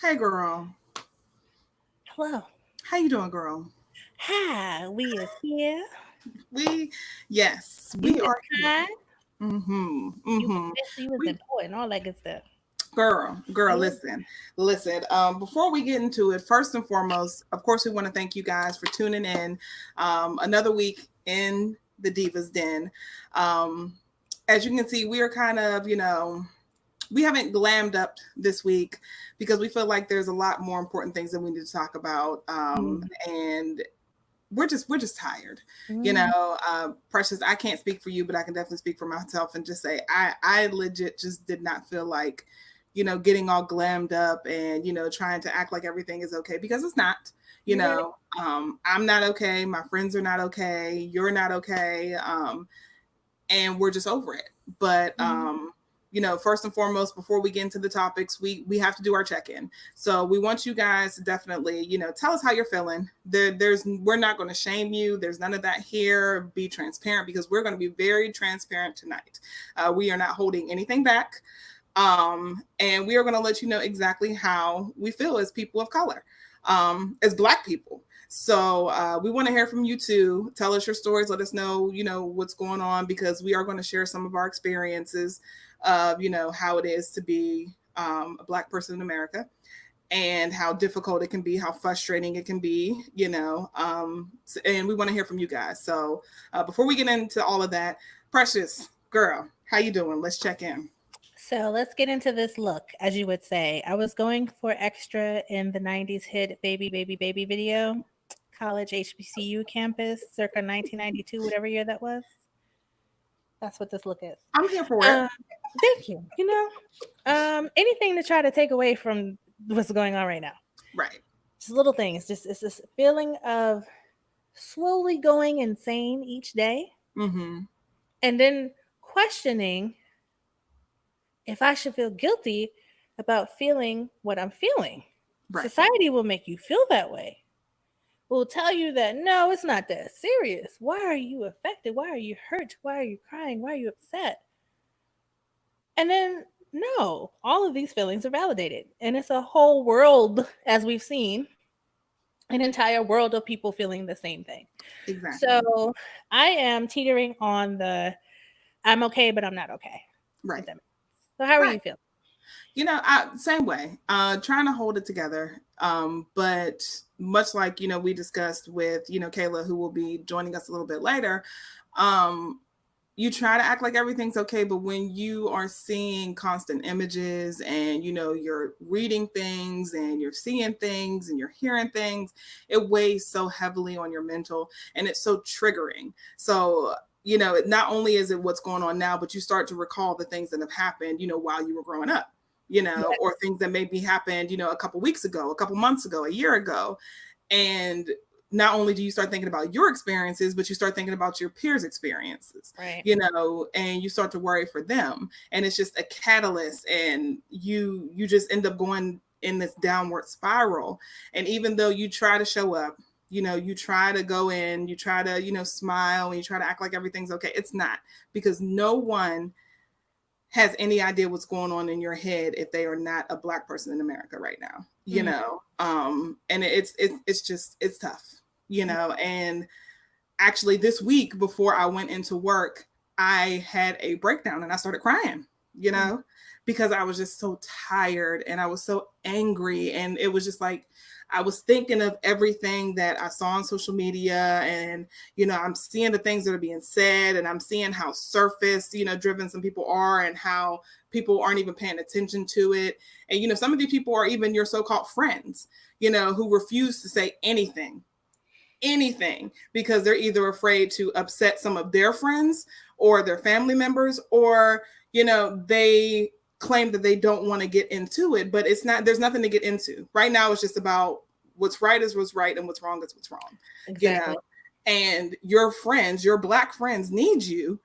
Hey girl. Hello. How you doing, girl? Hi, we is here. We yes, You we is are here. kind. Mm-hmm. You was Mm-hmm. special. You was We important. All that good stuff. girl, Yeah. listen. Before we get into it, first and foremost, of course, we want to thank you guys for tuning in. Another week in the Divas Den. Um, as you can see, we are kind of, we haven't glammed up this week because we feel like there's a lot more important things that we need to talk about. And we're just tired, Mm-hmm. Precious. I can't speak for you, but I can definitely speak for myself and just say I legit just did not feel like getting all glammed up and trying to act like everything is okay, because it's not. Right. I'm not okay, my friends are not okay, you're not okay, and we're just over it. But Mhm. first and foremost, before we get into the topics, we have to do our check-in. So we want you guys to definitely, tell us how you're feeling. We're not going to shame you. There's none of that here. Be transparent, because we're going to be very transparent tonight. We are not holding anything back. And we are going to let you know exactly how we feel as people of color, as Black people. So we want to hear from you too. Tell us your stories. Let us know, what's going on, because we are going to share some of our experiences of, how it is to be a Black person in America, and how difficult it can be, how frustrating it can be, and we want to hear from you guys. So before we get into all of that, Precious, girl, how you doing? Let's check in. So let's get into this look, as you would say. I was going for extra in the 90s hit Baby, Baby, Baby video, college HBCU campus, circa 1992, whatever year that was. That's what this look is. I'm here for it. Um, Thank you. Anything to try to take away from what's going on right now. Right. Just little things. Just it's this feeling of slowly going insane each day, Mm-hmm. and then questioning if I should feel guilty about feeling what I'm feeling. Right. Society will make you feel that way. Will tell you that no, it's not that serious. Why are you affected? Why are you hurt? Why are you crying? Why are you upset? And then no, all of these feelings are validated. And it's a whole world, as we've seen, an entire world of people feeling the same thing. Exactly. So I am teetering on the I'm okay, but I'm not okay. Right. If that makes sense. So how are Right. you feeling? Same way. Trying to hold it together. But much like, we discussed with, Kayla, who will be joining us a little bit later, um, you try to act like everything's okay, but when you are seeing constant images and you're reading things and you're seeing things and you're hearing things, it weighs so heavily on your mental, and it's so triggering. So not only is it what's going on now, but you start to recall the things that have happened while you were growing up, or Yes. things that maybe happened a couple weeks ago, a couple months ago, a year ago. And not only do you start thinking about your experiences, but you start thinking about your peers' experiences, Right. and you start to worry for them. And it's just a catalyst, and you just end up going in this downward spiral. And even though you try to show up, you try to go in, you try to, smile, and you try to act like everything's okay, it's not, because no one has any idea what's going on in your head if they are not a Black person in America right now, Mm-hmm. and it's just, it's tough, and actually this week before I went into work, I had a breakdown and I started crying, because I was just so tired and I was so angry, and it was just like I was thinking of everything that I saw on social media, and I'm seeing the things that are being said, and I'm seeing how surface, driven some people are, and how people aren't even paying attention to it. And some of these people are even your so-called friends, who refuse to say anything because they're either afraid to upset some of their friends or their family members, or they claim that they don't want to get into it, but it's not, there's nothing to get into right now. It's just about what's right is what's right and what's wrong is what's wrong, you know Exactly. and your friends, your Black friends, need you,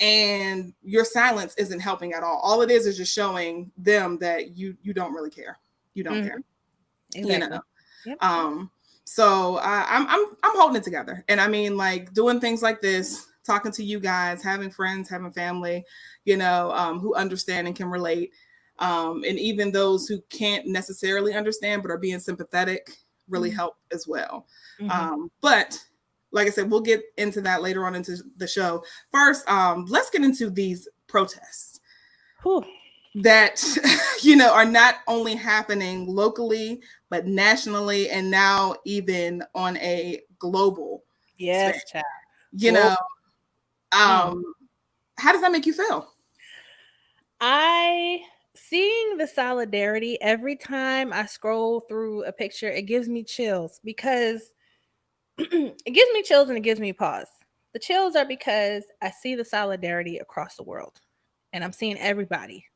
and your silence isn't helping at all it is just showing them that you don't really care, you don't Mm-hmm. care, you know Exactly. Yep. um, so I'm holding it together, and I mean, like, doing things like this, talking to you guys, having friends, having family, who understand and can relate. And even those who can't necessarily understand but are being sympathetic really help as well. But like I said, we'll get into that later on into the show. First, let's get into these protests that are not only happening locally but nationally, and now even on a global child. How does that make you feel? Seeing the solidarity every time I scroll through a picture, it gives me chills, because it gives me chills and it gives me pause. The chills are because I see the solidarity across the world, and I'm seeing everybody.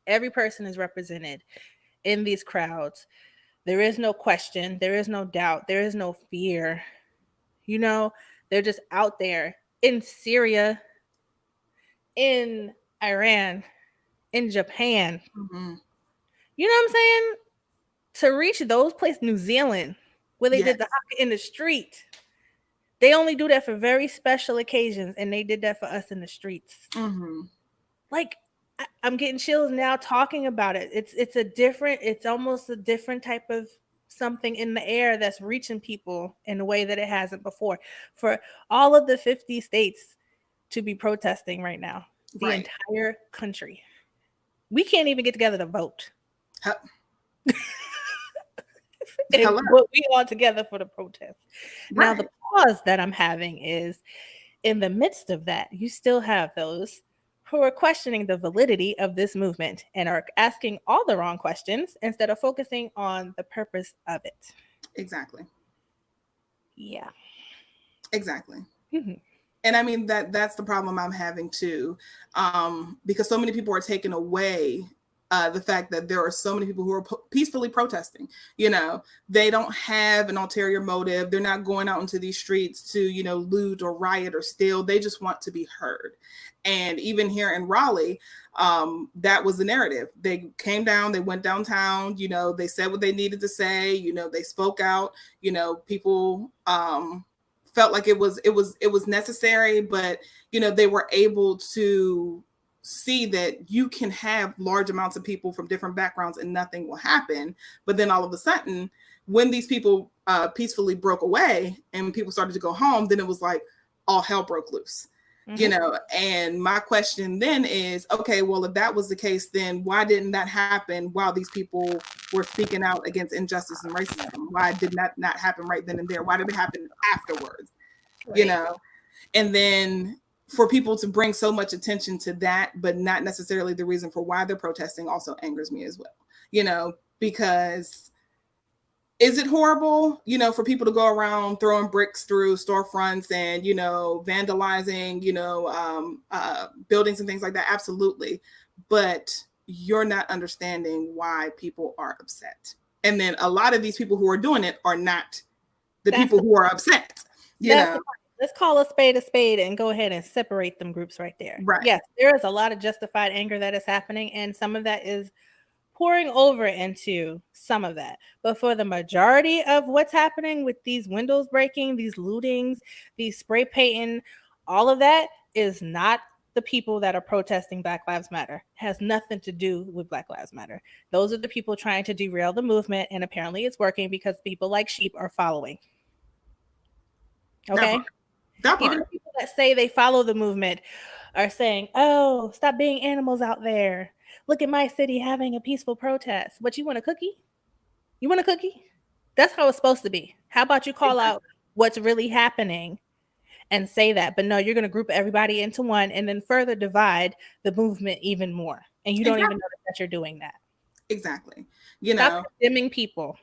Every person is represented in these crowds. There is no question. There is no doubt. There is no fear. They're just out there in Syria, in Iran, in Japan. You know what I'm saying? To reach those places, New Zealand, where they did the hockey in the street. They only do that for very special occasions, and they did that for us in the streets. Like, I'm getting chills now talking about it. It's almost a different type of something in the air that's reaching people in a way that it hasn't before. For all of the 50 states to be protesting right now, the entire country. We can't even get together to vote. But we all together for the protest. Now, the pause that I'm having is, in the midst of that, you still have those who are questioning the validity of this movement and are asking all the wrong questions instead of focusing on the purpose of it. Exactly. Yeah. Exactly. And I mean, that's the problem I'm having too, because so many people are taking away the fact that there are so many people who are peacefully protesting. They don't have an ulterior motive. They're not going out into these streets to, loot or riot or steal. They just want to be heard. And even here in Raleigh, that was the narrative. They came down, they went downtown, they said what they needed to say, they spoke out, people felt like it was necessary, but they were able to see that you can have large amounts of people from different backgrounds and nothing will happen. But then all of a sudden, when these people peacefully broke away and people started to go home, then it was like all hell broke loose. And my question then is, okay, well, if that was the case, then why didn't that happen while these people were speaking out against injustice and racism? Why did that not happen right then and there? Why did it happen afterwards? And then for people to bring so much attention to that, but not necessarily the reason for why they're protesting, also angers me as well, because is it horrible, for people to go around throwing bricks through storefronts and, vandalizing, buildings and things like that? Absolutely. But you're not understanding why people are upset. And then a lot of these people who are doing it are not the people who are upset. Let's call a spade and go ahead and separate them groups right there. Yes, there is a lot of justified anger that is happening, and some of that is pouring over into some of that. But for the majority of what's happening with these windows breaking, these lootings, these spray painting, all of that is not the people that are protesting Black Lives Matter. It has nothing to do with Black Lives Matter. Those are the people trying to derail the movement, and apparently it's working because people like sheep are following. Okay? That part. Even the people that say they follow the movement are saying, oh, stop being animals out there. Look at my city having a peaceful protest. What, you want a cookie? You want a cookie? That's how it's supposed to be. How about you call out what's really happening and say that? But no, you're going to group everybody into one and then further divide the movement even more. And you don't even know that you're doing that. Exactly. Stop condemning people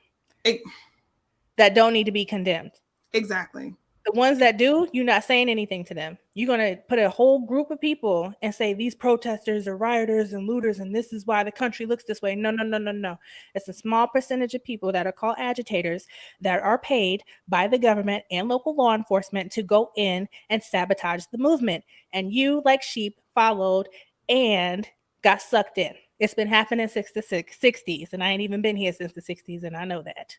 that don't need to be condemned. Exactly. The ones that do, you're not saying anything to them. You're going to put a whole group of people and say these protesters are rioters and looters and this is why the country looks this way. No. It's a small percentage of people that are called agitators that are paid by the government and local law enforcement to go in and sabotage the movement. And you, like sheep, followed and got sucked in. It's been happening since the 60s, and I ain't even been here since the 60s, and I know that.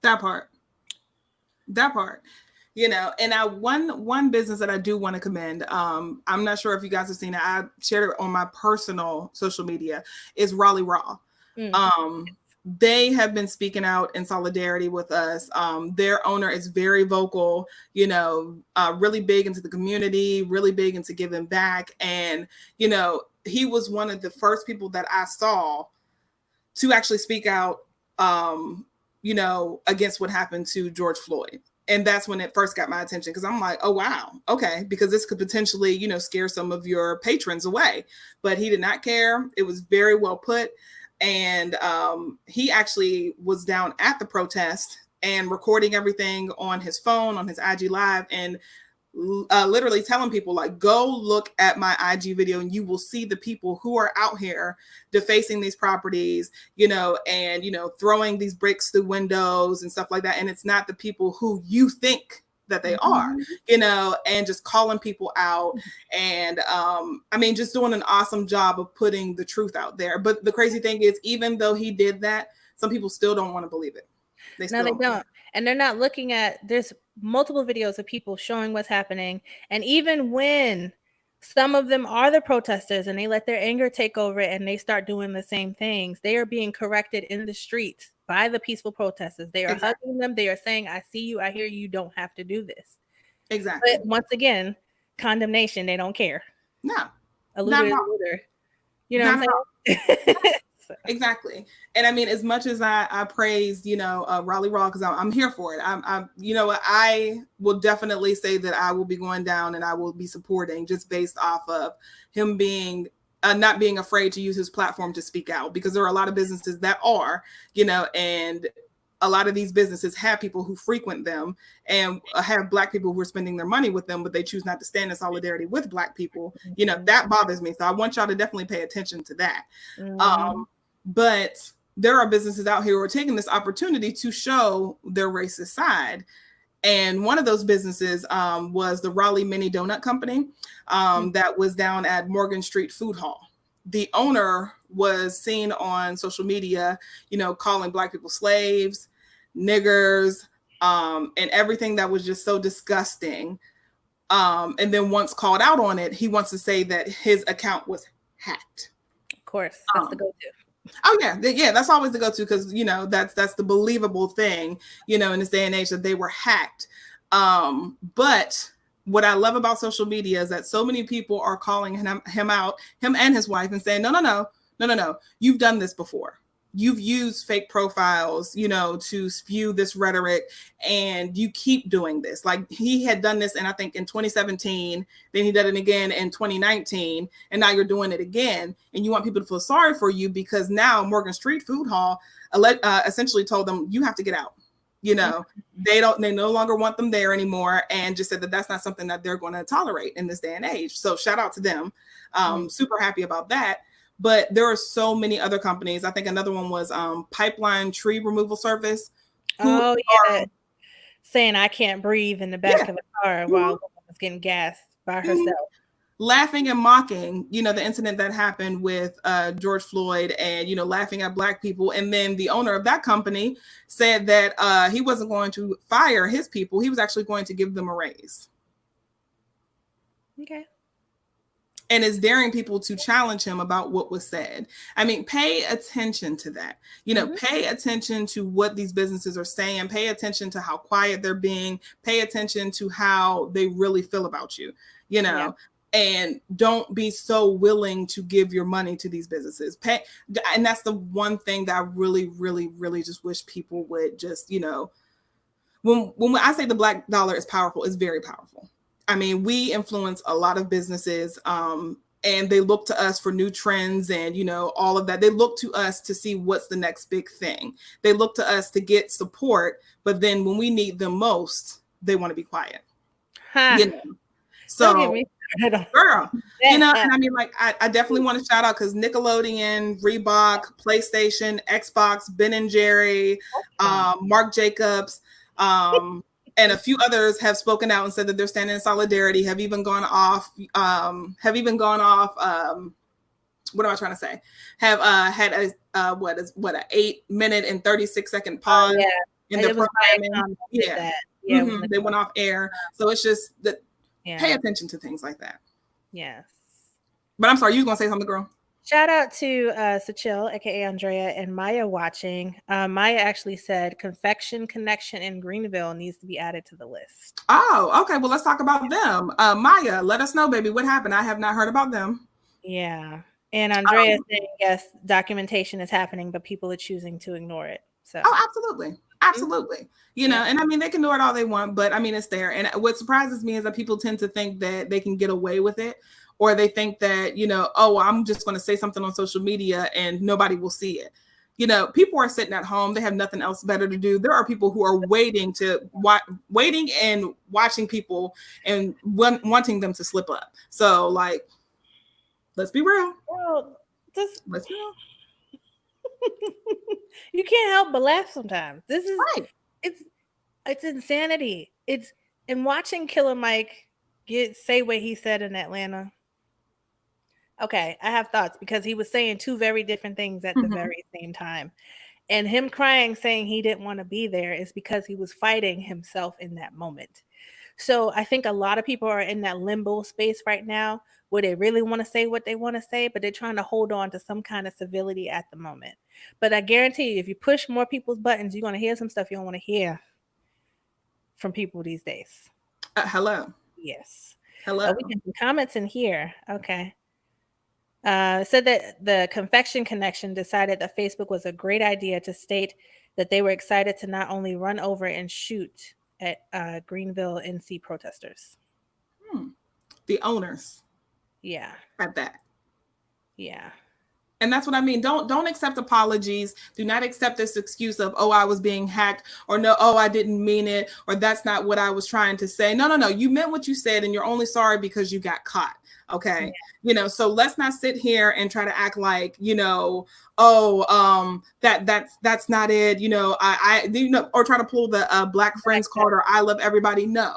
That part. You know, and one business that I do want to commend, I'm not sure if you guys have seen it, I shared it on my personal social media, is Raleigh Raw. They have been speaking out in solidarity with us. Their owner is very vocal, you know, really big into the community, really big into giving back. And, you know, he was one of the first people that I saw to actually speak out, you know, against what happened to George Floyd. And that's when it first got my attention, because I'm like, oh, wow, okay, because this could potentially, you know, scare some of your patrons away. But he did not care. It was very well put. And he actually was down at the protest and recording everything on his phone, on his IG Live, and literally telling people, like, go look at my IG video and you will see the people who are out here defacing these properties, you know, and, you know, throwing these bricks through windows and stuff like that. And it's not the people who you think that they are, you know, and just calling people out. And I mean, just doing an awesome job of putting the truth out there. But the crazy thing is, even though he did that, some people still don't want to believe it. They don't. And they're not looking at, there's multiple videos of people showing what's happening. And even when some of them are the protesters and they let their anger take over and they start doing the same things, they are being corrected in the streets by the peaceful protesters. They are hugging them. They are saying, I see you, I hear you, you don't have to do this. Exactly. But once again, condemnation, they don't care. No. A looter is a looter. You know what I'm saying? Exactly. And I mean, as much as I praise, you know, Raleigh Raw, because I'm here for it. I'm, you know, I will definitely say that I will be going down and I will be supporting, just based off of him being not being afraid to use his platform to speak out, because there are a lot of businesses that are, you know, and a lot of these businesses have people who frequent them and have Black people who are spending their money with them, but they choose not to stand in solidarity with Black people. You know, that bothers me. So I want y'all to definitely pay attention to that. But there are businesses out here who are taking this opportunity to show their racist side. And one of those businesses was the Raleigh Mini Donut Company that was down at Morgan Street Food Hall. The owner was seen on social media, you know, calling Black people slaves, niggers, and everything that was just so disgusting. And then once called out on it, he wants to say that his account was hacked. Of course, that's the go-to. Oh yeah, that's always the go-to, because, you know, that's the believable thing, you know, in this day and age, that they were hacked. But what I love about social media is that so many people are calling him out, him and his wife, and saying, no, you've done this before. You've used fake profiles, you know, to spew this rhetoric, and you keep doing this. Like, he had done this, and I think in 2017, then he did it again in 2019, and now you're doing it again. And you want people to feel sorry for you, because now Morgan Street Food Hall essentially told them, you have to get out. You know, they no longer want them there anymore, and just said that that's not something that they're going to tolerate in this day and age. So shout out to them. Super happy about that. But there are so many other companies. I think another one was Pipeline Tree Removal Service. Saying I can't breathe in the back of the car while a woman was getting gassed by herself. Laughing and mocking, you know, the incident that happened with George Floyd, and, you know, laughing at Black people. And then the owner of that company said that he wasn't going to fire his people. He was actually going to give them a raise. Okay. And is daring people to challenge him about what was said. I mean, pay attention to that. You know, pay attention to what these businesses are saying. Pay attention to how quiet they're being. Pay attention to how they really feel about you, you know. And don't be so willing to give your money to these businesses. And that's the one thing that I really, really, really just wish people would just, you know, when I say the Black dollar is powerful, it's very powerful. I mean, we influence a lot of businesses, and they look to us for new trends and, you know, all of that. They look to us to see what's the next big thing. They look to us to get support, but then when we need them most, they want to be quiet. You know? So, girl, you know, and I mean, like, I definitely want to shout out, because Nickelodeon, Reebok, PlayStation, Xbox, Ben and Jerry, Marc Jacobs, and a few others have spoken out and said that they're standing in solidarity, have even gone off, what am I trying to say? Have had a 8 minute and 36-second pause in their programming. Yeah, They went off air. So it's just that pay yeah. attention to things like that. Yes. But I'm sorry, you was gonna say something, girl. Shout out to Sachil, aka Andrea, and Maya watching. Maya actually said Confection Connection in Greenville needs to be added to the list. Oh, okay. Well, let's talk about them. Maya, let us know, baby, what happened. I have not heard about them. Yeah. And Andrea saying, yes, documentation is happening, but people are choosing to ignore it. So absolutely. Absolutely. You know, and I mean, they can do it all they want, but I mean, it's there. And what surprises me is that people tend to think that they can get away with it, or they think that, you know, oh, I'm just going to say something on social media and nobody will see it. You know, people are sitting at home. They have nothing else better to do. There are people who are waiting and watching people and wanting them to slip up. So, like, let's be real. Well, Let's be real. You can't help but laugh sometimes. This is right. It's insanity. It's and watching Killer Mike say what he said in Atlanta. Okay, I have thoughts because he was saying two very different things at the very same time. And him crying, saying he didn't want to be there is because he was fighting himself in that moment. So I think a lot of people are in that limbo space right now where they really want to say what they want to say, but they're trying to hold on to some kind of civility at the moment. But I guarantee you, if you push more people's buttons, you're going to hear some stuff you don't want to hear from people these days. Hello. Yes. Hello. We can comments in here. Okay. Said that the Confection Connection decided that Facebook was a great idea to state that they were excited to not only run over and shoot at Greenville NC protesters. The owners. Yeah. At that. Yeah. And that's what I mean. Don't accept apologies. Do not accept this excuse of, oh, I was being hacked, or no, oh, I didn't mean it, or that's not what I was trying to say. No. You meant what you said, and you're only sorry because you got caught. Okay. Yeah. You know, so let's not sit here and try to act like, you know, oh, that's not it. You know, I you know, or try to pull the Black Friends card or I love everybody. No.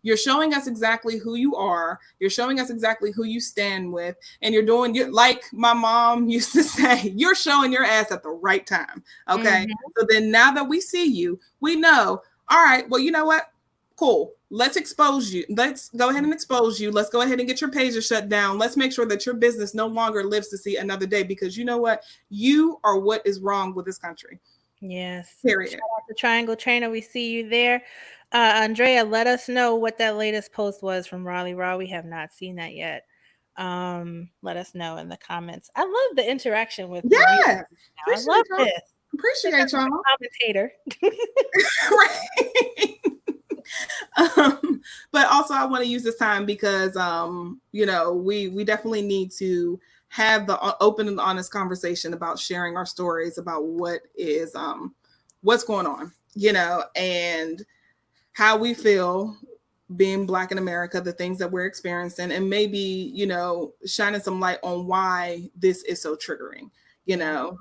You're showing us exactly who you are. You're showing us exactly who you stand with. And you're doing, like my mom used to say, you're showing your ass at the right time. Okay. So then now that we see you, we know, all right, well, you know what? Cool. Let's expose you. Let's go ahead and expose you. Let's go ahead and get your pages shut down. Let's make sure that your business no longer lives to see another day, because you know what? You are what is wrong with this country. Yes. Period. Shout out to Triangle Trainer. We see you there. Andrea, let us know what that latest post was from Raleigh Raw. We have not seen that yet. Let us know in the comments. I love the interaction with yeah. I love this. Appreciate y'all. Commentator. Right. But also I want to use this time because you know, we definitely need to have the open and honest conversation about sharing our stories about what is what's going on, you know, and how we feel being Black in America, the things that we're experiencing, and maybe, you know, shining some light on why this is so triggering, you know.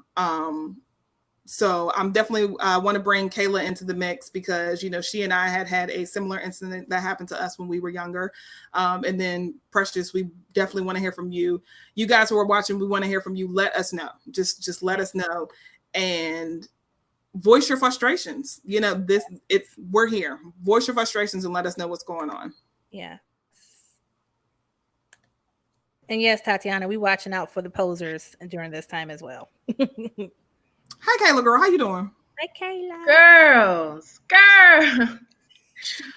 So I'm definitely want to bring Kayla into the mix because, you know, she and I had a similar incident that happened to us when we were younger. And then Precious, we definitely want to hear from you. You guys who are watching, we want to hear from you. Let us know. Just let us know and voice your frustrations. You know, we're here. Voice your frustrations and let us know what's going on. Yeah. And yes, Tatiana, we watching out for the posers during this time as well. Hi, Kayla, girl. How you doing? Hi, Kayla. Girls.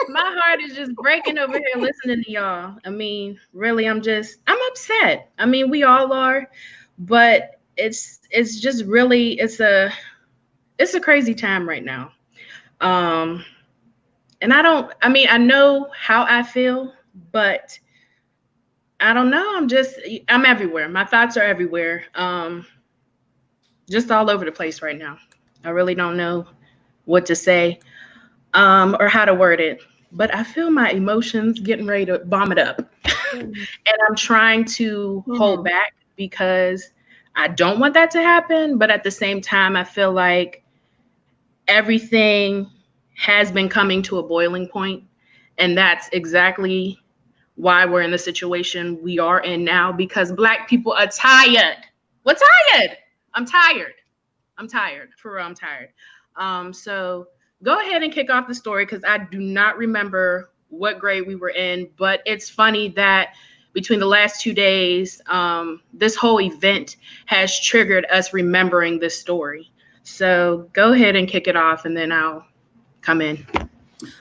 My heart is just breaking over here listening to y'all. I mean, really, I'm upset. I mean, we all are, but it's just really, it's a crazy time right now. And I know how I feel, but I don't know. I'm everywhere. My thoughts are everywhere. Just all over the place right now. I really don't know what to say or how to word it, but I feel my emotions getting ready to vomit up. And I'm trying to hold back because I don't want that to happen. But at the same time, I feel like everything has been coming to a boiling point. And that's exactly why we're in the situation we are in now, because Black people are tired. We're tired. I'm tired. For real, I'm tired. So go ahead and kick off the story, because I do not remember what grade we were in, but it's funny that between the last 2 days, this whole event has triggered us remembering this story. So go ahead and kick it off, and then I'll come in.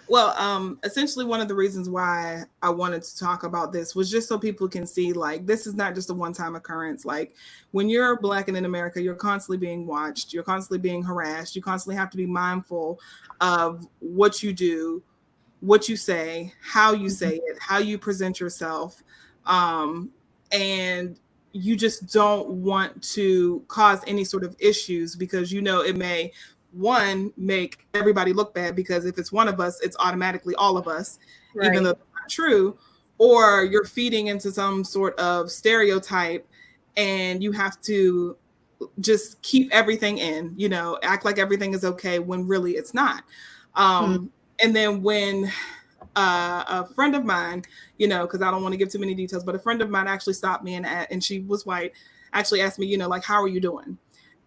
Well, essentially one of the reasons why I wanted to talk about this was just so people can see, like, this is not just a one-time occurrence. Like, when you're Black and in America, you're constantly being watched, you're constantly being harassed, you constantly have to be mindful of what you do, what you say, how you say it, how you present yourself. And you just don't want to cause any sort of issues, because it may, one, make everybody look bad, because if it's one of us, it's automatically all of us, right, even though that's not true. Or you're feeding into some sort of stereotype, and you have to just keep everything in, act like everything is okay when really it's not. And then when a friend of mine, because I don't want to give too many details, but a friend of mine actually stopped me, and she was white, actually asked me, like, how are you doing?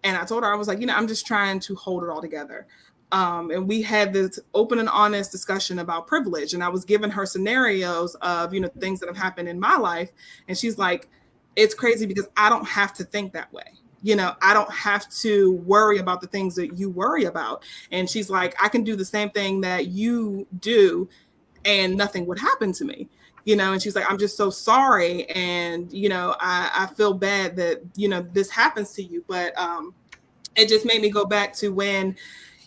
And I told her, I was like, I'm just trying to hold it all together. And we had this open and honest discussion about privilege. And I was giving her scenarios of, things that have happened in my life. And she's like, it's crazy because I don't have to think that way. I don't have to worry about the things that you worry about. And she's like, I can do the same thing that you do and nothing would happen to me. And she's like, I'm just so sorry. And, I feel bad that, this happens to you. But it just made me go back to when,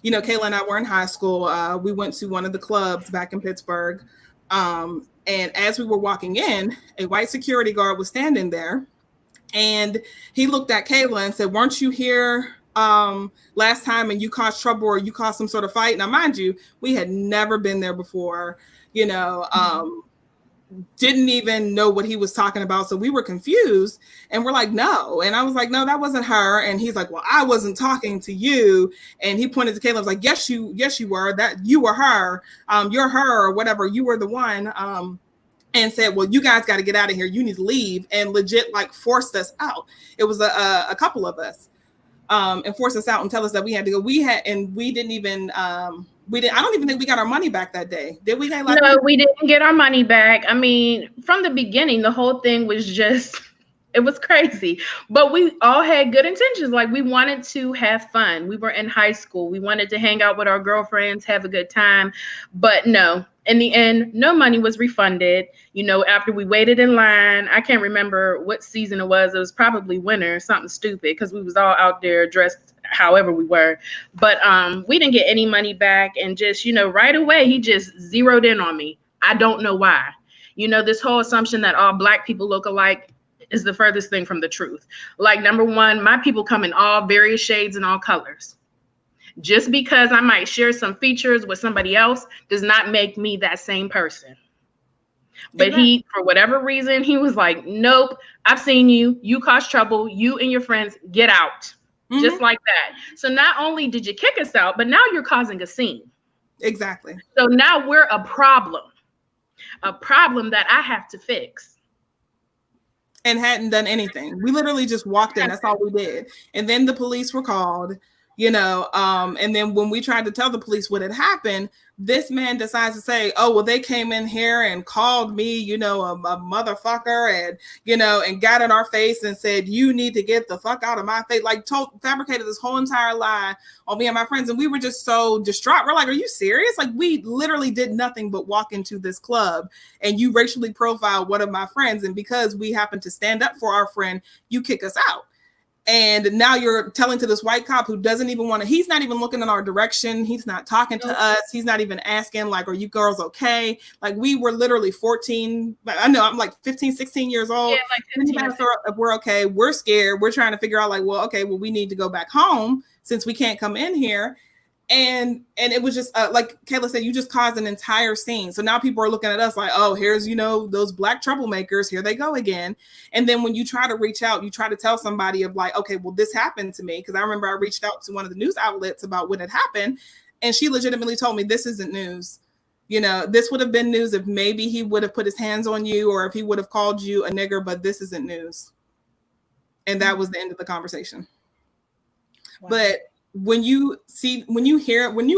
Kayla and I were in high school. We went to one of the clubs back in Pittsburgh. And as we were walking in, a white security guard was standing there. And he looked at Kayla and said, weren't you here last time and you caused trouble or you caused some sort of fight? Now, mind you, we had never been there before, didn't even know what he was talking about. So we were confused and we're like, no. And I was like, no, that wasn't her. And he's like, well, I wasn't talking to you. And he pointed to Kayla. I was like, yes, you were. That you were her. You're her or whatever. You were the one. And said, well, you guys got to get out of here. You need to leave. And legit like forced us out. It was a couple of us and forced us out and tell us that we had to go. We didn't even, I don't even think we got our money back that day. Did we? No, we didn't get our money back. I mean, from the beginning, the whole thing was just, it was crazy. But we all had good intentions. Like, we wanted to have fun. We were in high school. We wanted to hang out with our girlfriends, have a good time. But no, in the end, no money was refunded. After we waited in line, I can't remember what season it was. It was probably winter, something stupid, because we was all out there dressed however we were. But we didn't get any money back. And just, right away, he just zeroed in on me. I don't know why. This whole assumption that all Black people look alike is the furthest thing from the truth. Like, number one, my people come in all various shades and all colors. Just because I might share some features with somebody else does not make me that same person. But he, for whatever reason, he was like, nope, I've seen you. You cause trouble. You and your friends, get out. Mm-hmm. Just like that. So not only did you kick us out, but now you're causing a scene. Exactly. So now we're a problem that I have to fix. And hadn't done anything. We literally just walked in. That's all we did. And then the police were called, and then when we tried to tell the police what had happened, this man decides to say, oh, well, they came in here and called me, a motherfucker and got in our face and said, you need to get the fuck out of my face. Like, fabricated this whole entire lie on me and my friends. And we were just so distraught. We're like, are you serious? Like, we literally did nothing but walk into this club and you racially profiled one of my friends. And because we happened to stand up for our friend, you kick us out. And now you're telling to this white cop who doesn't even want to, he's not even looking in our direction. He's not talking to us. He's not even asking, like, are you girls okay? Like, we were literally 14. I know I'm like 15, 16 years old. Yeah, like 15. If we're okay, we're scared. We're trying to figure out like, well, we need to go back home since we can't come in here. And it was just like Kayla said, you just caused an entire scene. So now people are looking at us like, oh, here's, those Black troublemakers. Here they go again. And then when you try to reach out, you try to tell somebody of like, okay, well, this happened to me. Because I remember I reached out to one of the news outlets about what had happened. And she legitimately told me, this isn't news. This would have been news if maybe he would have put his hands on you or if he would have called you a nigger, but this isn't news. And that was the end of the conversation. Wow. But when you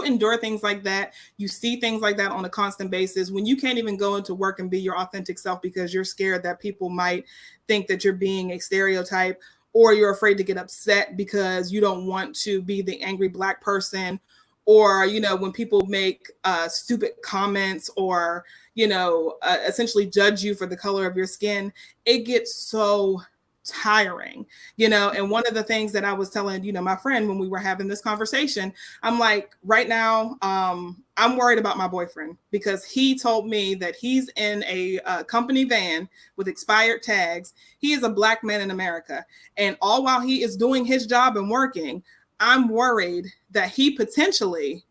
endure things like that, you see things like that on a constant basis, when you can't even go into work and be your authentic self because you're scared that people might think that you're being a stereotype, or you're afraid to get upset because you don't want to be the angry Black person, or, you know, when people make stupid comments, or, you know, essentially judge you for the color of your skin, it gets so tiring, you know. And one of the things that I was telling, you know, my friend when we were having this conversation, I'm like, right now, I'm worried about my boyfriend, because he told me that he's in a company van with expired tags. He is a Black man in America. And all while he is doing his job and working, I'm worried that he potentially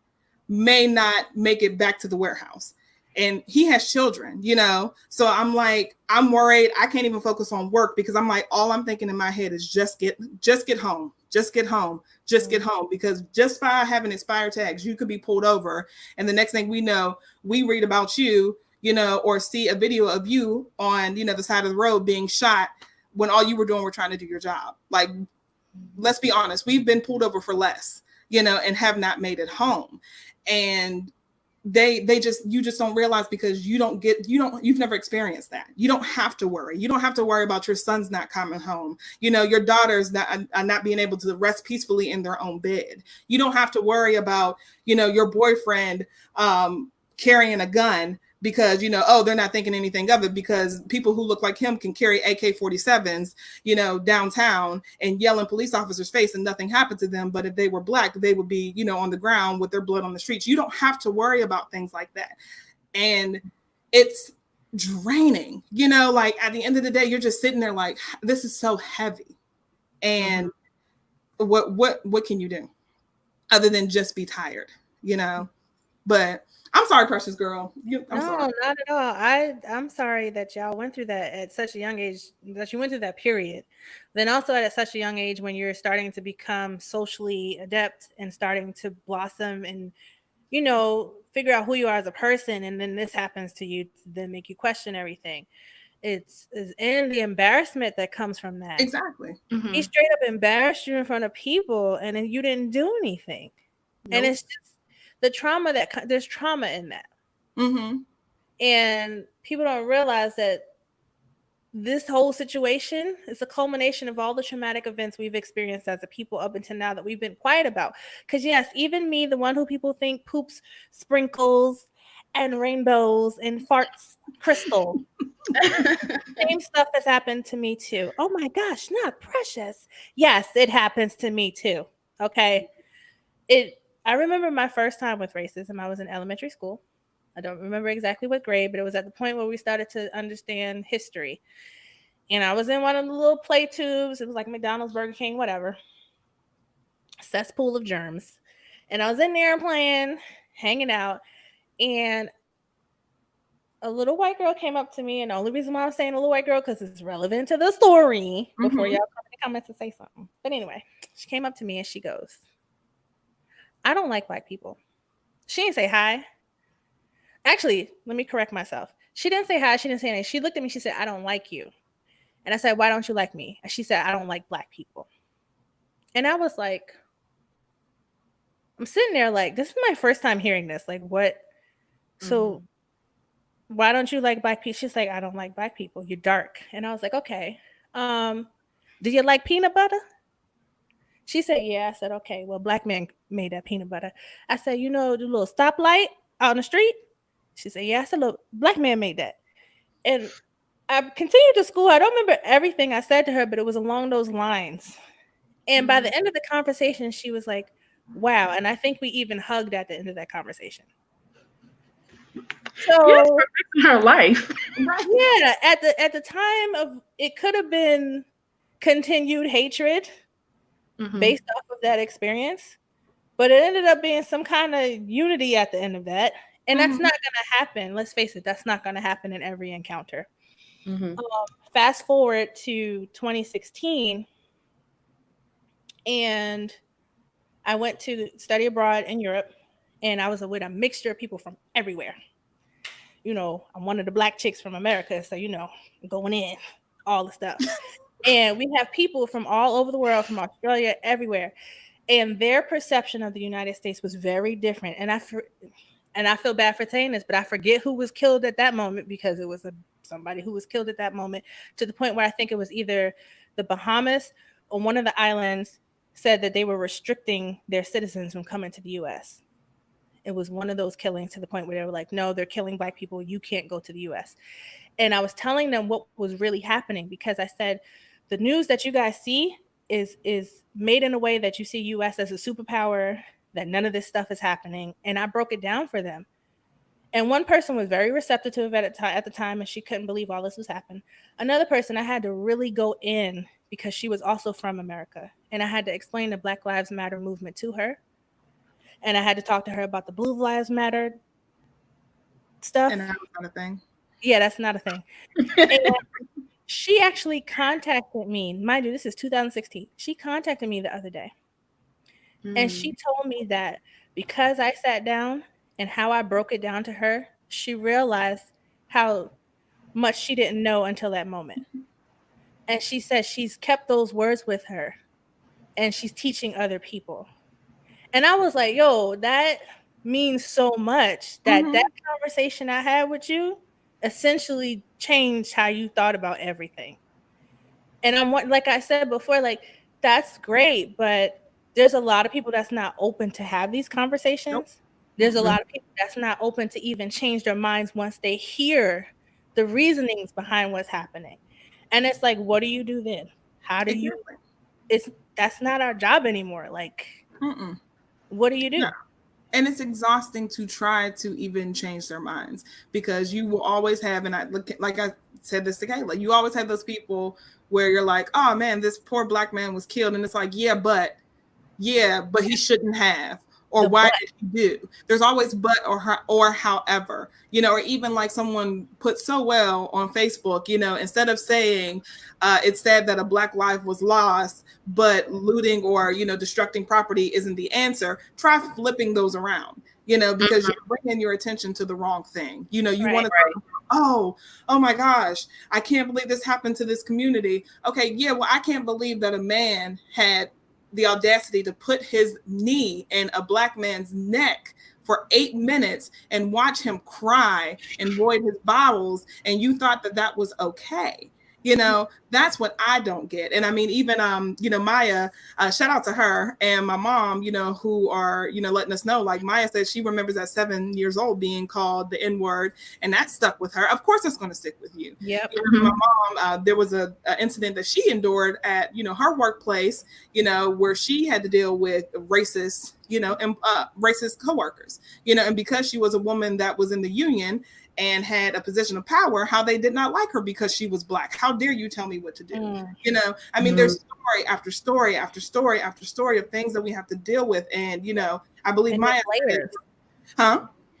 may not make it back to the warehouse. And he has children, you know? So I'm like, I'm worried. I can't even focus on work, because I'm like, all I'm thinking in my head is just get home, just get home, just get home. Because just by having expired tags, you could be pulled over. And the next thing we know, we read about you, you know, or see a video of you on, you know, the side of the road being shot, when all you were doing were trying to do your job. Like, let's be honest, we've been pulled over for less, you know, and have not made it home. And you just don't realize, because you've never experienced that. You don't have to worry. You don't have to worry about your sons not coming home, you know, your daughters not being able to rest peacefully in their own bed. You don't have to worry about, you know, your boyfriend carrying a gun, because, you know, oh, they're not thinking anything of it, because people who look like him can carry AK-47s, you know, downtown and yell in police officers' face and nothing happened to them. But if they were Black, they would be, you know, on the ground with their blood on the streets. You don't have to worry about things like that. And it's draining, you know, like at the end of the day, you're just sitting there like, this is so heavy. And what can you do other than just be tired, you know? But I'm sorry, precious girl. I'm sorry. Not at all. I'm sorry that y'all went through that at such a young age, that you went through that period. Then also at such a young age, when you're starting to become socially adept and starting to blossom and, you know, figure out who you are as a person, and then this happens to you to then make you question everything. It's and the embarrassment that comes from that. Exactly. He straight up embarrassed you in front of people, and then you didn't do anything. Nope. And it's just the trauma there's trauma in that. And people don't realize that this whole situation is a culmination of all the traumatic events we've experienced as a people up until now that we've been quiet about. Because yes, even me, the one who people think poops sprinkles and rainbows and farts crystal, same stuff has happened to me too. Oh my gosh, not precious. Yes, it happens to me too. Okay. I remember my first time with racism. I was in elementary school. I don't remember exactly what grade, but it was at the point where we started to understand history. And I was in one of the little play tubes. It was like McDonald's, Burger King, whatever. Cesspool of germs. And I was in there playing, hanging out. And a little white girl came up to me. And the only reason why I'm saying a little white girl, because it's relevant to the story, before y'all come in the comments and say something. But anyway, she came up to me and she goes, I don't like Black people. She didn't say hi. Actually, let me correct myself. She didn't say hi. She didn't say anything. She looked at me. She said, I don't like you. And I said, why don't you like me? And she said, I don't like Black people. And I was like, I'm sitting there like, this is my first time hearing this. Like, what? So why don't you like Black people? She's like, I don't like Black people. You're dark. And I was like, okay. Do you like peanut butter? She said, yeah. I said, okay, well, Black man made that peanut butter. I said, you know, the little stoplight out on the street? She said, yeah. I said, look, Black man made that. And I continued to school. I don't remember everything I said to her, but it was along those lines. And by the end of the conversation, she was like, wow. And I think we even hugged at the end of that conversation. So yes, her life. Yeah, at the time of it could have been continued hatred based off of that experience, but it ended up being some kind of unity at the end of that. And that's not going to happen. Let's face it, that's not going to happen in every encounter. Fast forward to 2016, and I went to study abroad in Europe, and I was with a mixture of people from everywhere. You know, I'm one of the Black chicks from America, so, you know, going in, all the stuff. And we have people from all over the world, from Australia, everywhere. And their perception of the United States was very different. And I feel bad for saying this, but I forget who was killed at that moment, because it was somebody who was killed at that moment, to the point where I think it was either the Bahamas or one of the islands said that they were restricting their citizens from coming to the U.S. It was one of those killings, to the point where they were like, no, they're killing Black people. You can't go to the U.S. And I was telling them what was really happening, because I said, the news that you guys see is made in a way that you see U.S. as a superpower, that none of this stuff is happening. And I broke it down for them. And one person was very receptive to it at the time, and she couldn't believe all this was happening. Another person, I had to really go in, because she was also from America. And I had to explain the Black Lives Matter movement to her. And I had to talk to her about the Blue Lives Matter stuff. And that was not a thing. Yeah, that's not a thing. And she actually contacted me. Mind you, this is 2016. She contacted me the other day. And she told me that because I sat down and how I broke it down to her, she realized how much she didn't know until that moment. And she said she's kept those words with her, and she's teaching other people. And I was like, yo, that means so much, that that conversation I had with you essentially changed how you thought about everything. And I'm like I said before, like, that's great, but there's a lot of people that's not open to have these conversations. Nope. There's a lot of people that's not open to even change their minds once they hear the reasonings behind what's happening. And it's like, what do you do then? How do you? That's not our job anymore. Like, what do you do? Yeah. And it's exhausting to try to even change their minds, because you will always have, and I look like I said this to Kayla, you always have those people where you're like, oh man, this poor Black man was killed, and it's like, yeah, but he shouldn't have, or why did he do? There's always but or however, or even like someone put so well on Facebook, instead of saying it's sad that a Black life was lost, but looting or destructing property isn't the answer. Try flipping those around, because you're bringing your attention to the wrong thing. You want to oh my gosh, I can't believe this happened to this community. Okay, yeah, well, I can't believe that a man had the audacity to put his knee in a Black man's neck for 8 minutes and watch him cry and void his bottles, and you thought that was okay. That's what I don't get. And I mean, even Maya, shout out to her and my mom, who are letting us know. Like, Maya said she remembers at 7 years old being called the N-word, and that stuck with her. Of course it's going to stick with you. Yep. My mom, there was a incident that she endured at her workplace, where she had to deal with racist and racist coworkers, and because she was a woman that was in the union and had a position of power, how they did not like her because she was Black. How dare you tell me what to do? I mean, there's story after story after story after story of things that we have to deal with. And, I believe Maya layers.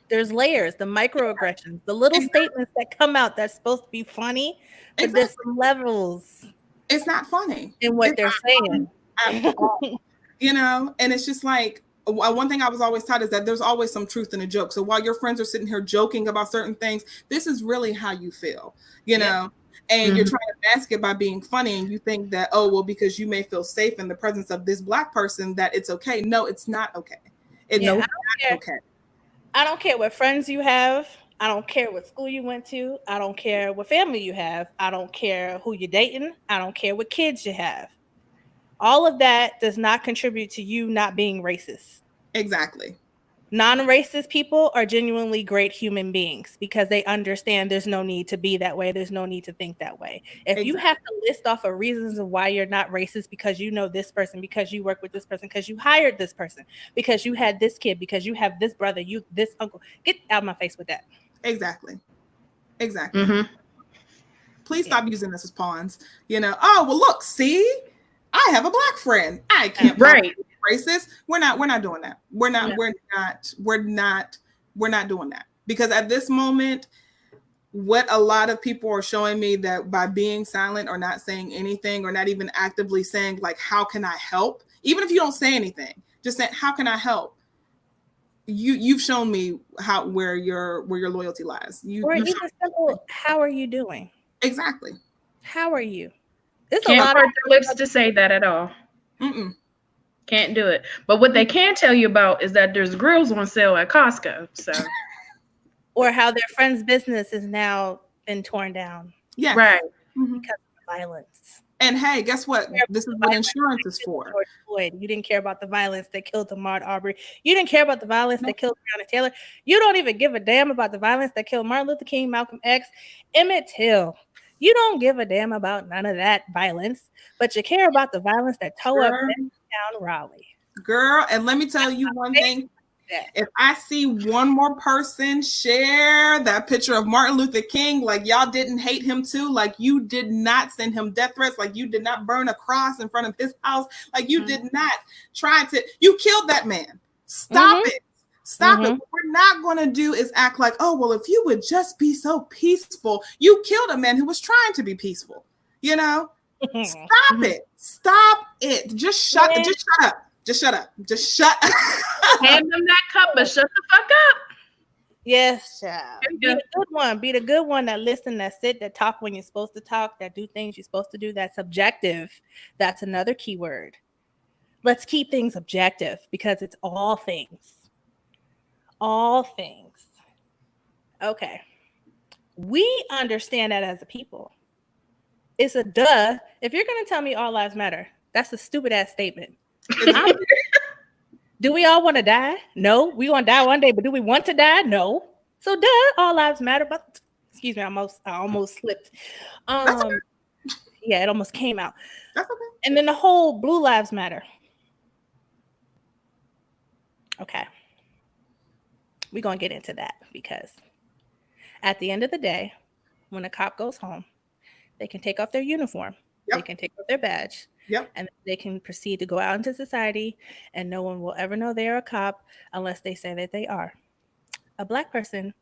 There's layers, the microaggressions, the little statements that come out that's supposed to be funny, but there's some levels. It's not funny in what they're saying. At all. And it's just like, one thing I was always taught is that there's always some truth in a joke. So while your friends are sitting here joking about certain things, this is really how you feel, and you're trying to mask it by being funny. And you think that, oh, well, because you may feel safe in the presence of this Black person, that it's okay. No, it's not okay. It's not okay. I don't care what friends you have. I don't care what school you went to. I don't care what family you have. I don't care who you're dating. I don't care what kids you have. All of that does not contribute to you not being racist. Exactly. Non-racist people are genuinely great human beings because they understand there's no need to be that way. There's no need to think that way. If you have to list off of reasons of why you're not racist, because you know this person, because you work with this person, because you hired this person, because you had this kid, because you have this brother, you this uncle, get out of my face with that. Exactly. Please stop using this as pawns. Oh, well, look, see, I have a Black friend. I can't be racist. We're not doing that. We're not doing that. Because at this moment, what a lot of people are showing me, that by being silent or not saying anything or not even actively saying, like, how can I help? Even if you don't say anything, just saying, how can I help? You've shown me where your loyalty lies. Or even simple, how are you doing? Exactly. How are you? It's Can't hurt their lips to say that at all. Can't do it. But what they can tell you about is that there's grills on sale at Costco. So, or how their friend's business is now been torn down. Yes. right. Because of violence. And hey, guess what? This is what insurance is for. Floyd. You didn't care about the violence that killed Ahmaud Arbery. You didn't care about the violence that killed Breonna Taylor. You don't even give a damn about the violence that killed Martin Luther King, Malcolm X, Emmett Till. You don't give a damn about none of that violence, but you care about the violence that tore up downtown Raleigh. Girl, and let me tell you one thing. If I see one more person share that picture of Martin Luther King, like y'all didn't hate him too, like you did not send him death threats, like you did not burn a cross in front of his house, like you did not try to, you killed that man. Stop it. Stop it. What we're not going to do is act like, oh, well, if you would just be so peaceful. You killed a man who was trying to be peaceful. You know? Stop it. Stop it. Just shut up. Just shut up. Just shut up. Hand them that cup, but shut the fuck up. Yes, child. Be the good one. Be the good one that listen, that sit, that talk when you're supposed to talk, that do things you're supposed to do. That's objective. That's another key word. Let's keep things objective because it's all things. All things. Okay. We understand that as a people. It's a duh. If you're going to tell me all lives matter, that's a stupid ass statement. Do we all want to die? No. We want to die one day, but do we want to die? No. So duh, all lives matter. But excuse me, I almost slipped. Yeah, it almost came out. That's okay. And then the whole blue lives matter. Okay. We're going to get into that because at the end of the day, when a cop goes home, they can take off their uniform. Yep. They can take off their badge. Yep. And they can proceed to go out into society and no one will ever know they're a cop unless they say that they are. A Black person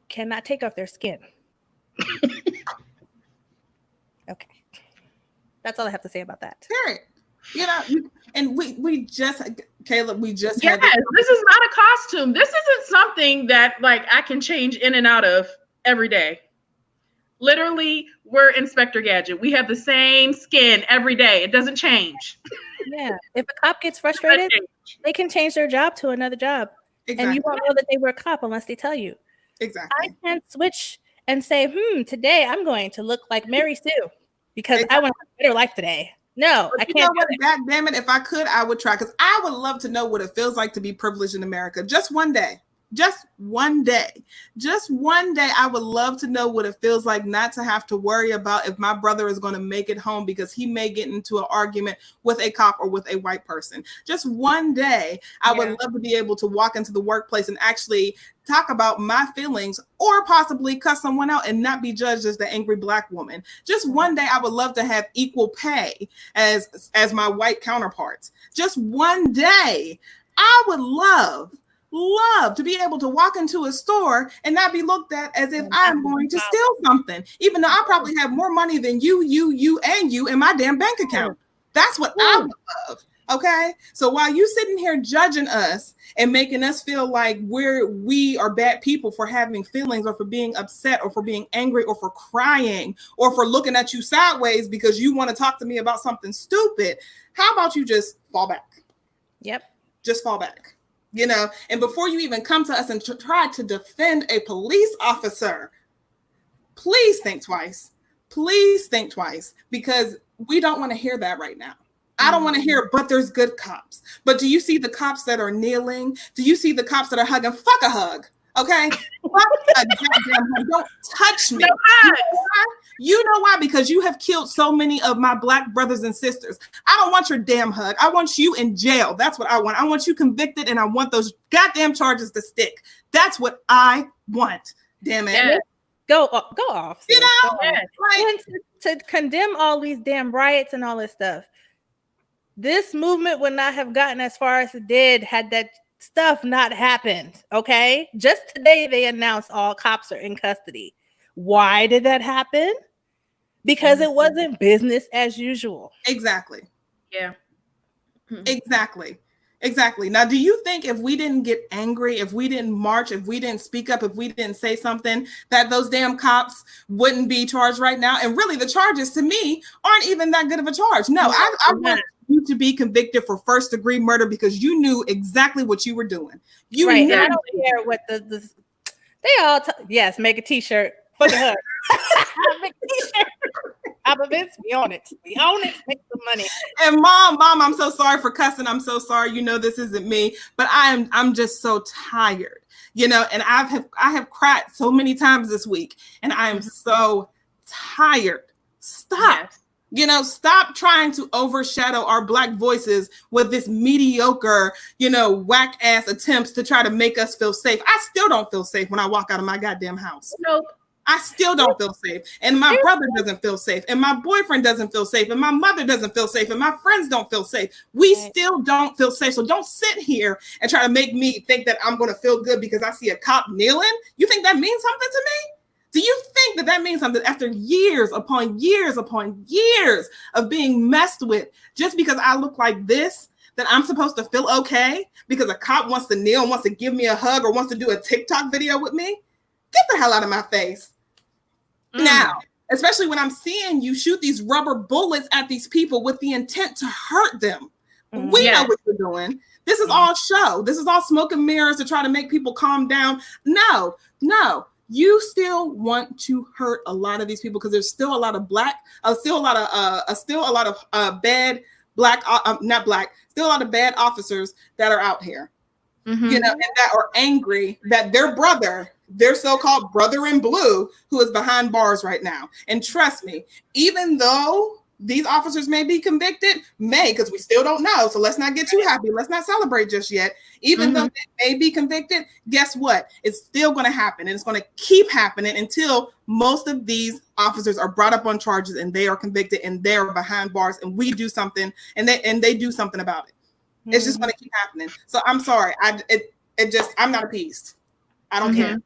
cannot take off their skin. Okay. That's all I have to say about that. Period. You know, and we just, Caleb, we just had this is not a costume. This isn't something that like I can change in and out of every day. Literally, we're Inspector Gadget. We have the same skin every day. It doesn't change. Yeah. If a cop gets frustrated, they can change their job to another job. Exactly. And you won't know that they were a cop unless they tell you. Exactly. I can't switch and say, today I'm going to look like Mary Sue because I want a better life today. No, I can't. You know what? God damn it. If I could, I would try because I would love to know what it feels like to be privileged in America. Just one day. Just one day. Just one day, I would love to know what it feels like not to have to worry about if my brother is going to make it home because he may get into an argument with a cop or with a white person. Just one day, I would love to be able to walk into the workplace and actually talk about my feelings or possibly cuss someone out and not be judged as the angry Black woman. Just one day, I would love to have equal pay as my white counterparts. Just one day, I would love to be able to walk into a store and not be looked at as if I'm going to steal something, even though I probably have more money than you in my damn bank account. That's what I would love. Okay. So while you sitting here judging us and making us feel like we are bad people for having feelings or for being upset or for being angry or for crying or for looking at you sideways because you want to talk to me about something stupid, how about you just fall back? Yep. Just fall back. You know, and before you even come to us and try to defend a police officer, please think twice. Please think twice because we don't want to hear that right now. I don't want to hear, but there's good cops. But do you see the cops that are kneeling? Do you see the cops that are hugging? Fuck a hug. Okay? Fuck a goddamn hug. Don't touch me. You know why? Because you have killed so many of my Black brothers and sisters. I don't want your damn hug. I want you in jail. That's what I want. I want you convicted and I want those goddamn charges to stick. That's what I want. Damn it. Yeah. Go off. You know? Like, to condemn all these damn riots and all this stuff. This movement would not have gotten as far as it did had that stuff not happened. Okay? Just today they announced all cops are in custody. Why did that happen? Because it wasn't business as usual. Exactly. Yeah. Exactly. Now, do you think if we didn't get angry, if we didn't march, if we didn't speak up, if we didn't say something, that those damn cops wouldn't be charged right now? And really, the charges to me aren't even that good of a charge. No, I want you to be convicted for first-degree murder because you knew exactly what you were doing. You right. knew. I don't care what they all yes, make a t-shirt for the hood. Make a t-shirt. I'm Vince, we own it. We own it, make some money. And mom, I'm so sorry for cussing. I'm so sorry. You know this isn't me, but I'm just so tired. You know, and I have cried so many times this week, and I am so tired. Stop. Yes. You know, stop trying to overshadow our Black voices with this mediocre, you know, whack ass attempts to try to make us feel safe. I still don't feel safe when I walk out of my goddamn house. Nope. I still don't feel safe. And my brother doesn't feel safe. And my boyfriend doesn't feel safe. And my mother doesn't feel safe. And my friends don't feel safe. We still don't feel safe. So don't sit here and try to make me think that I'm going to feel good because I see a cop kneeling. You think that means something to me? Do you think that means something after years upon years upon years of being messed with just because I look like this, that I'm supposed to feel okay because a cop wants to kneel and wants to give me a hug or wants to do a TikTok video with me? Get the hell out of my face. Now, especially when I'm seeing you shoot these rubber bullets at these people with the intent to hurt them. We know what you're doing. This is all show. This is all smoke and mirrors to try to make people calm down. No. You still want to hurt a lot of these people because there's still a lot of bad officers that are out here, you know, and that are angry that their brother, their so-called brother in blue, who is behind bars right now. And trust me, even though these officers may be convicted, because we still don't know. So let's not get too happy. Let's not celebrate just yet. Even though they may be convicted, guess what? It's still going to happen. And it's going to keep happening until most of these officers are brought up on charges and they are convicted and they're behind bars and we do something and they do something about it. It's just going to keep happening. So I'm sorry. I'm not appeased. I don't care.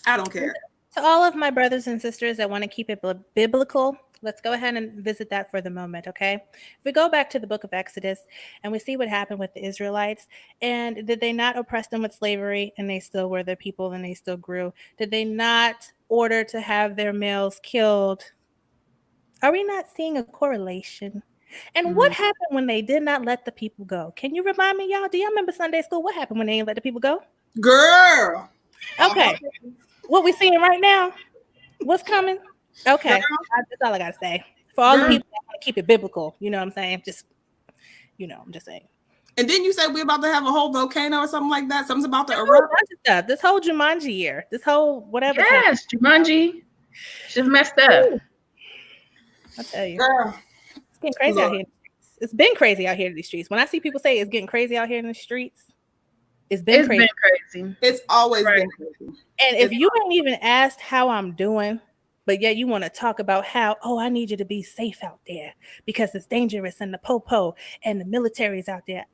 I don't care. To all of my brothers and sisters that want to keep it biblical, let's go ahead and visit that for the moment, okay? If we go back to the book of Exodus and we see what happened with the Israelites, and did they not oppress them with slavery and they still were their people and they still grew? Did they not order to have their males killed? Are we not seeing a correlation? And what happened when they did not let the people go? Can you remind me, y'all? Do y'all remember Sunday school? What happened when they didn't let the people go? Girl. Okay. What we seeing right now? What's coming? Okay. That's all I got to say. For all the people that want to keep it biblical, you know what I'm saying? Just, you know, I'm just saying. And then you said we're about to have a whole volcano or something like that. Something's about to erupt. This whole Jumanji year. This whole whatever. Yes, Jumanji. Just messed up. I'll tell you. Girl. It's getting crazy out here. It's been crazy out here in these streets. When I see people say it's getting crazy out here in the streets, it's been crazy. It's always been crazy. And if you ain't even asked how I'm doing, but yet you want to talk about how, I need you to be safe out there because it's dangerous and the po-po and the military's out there.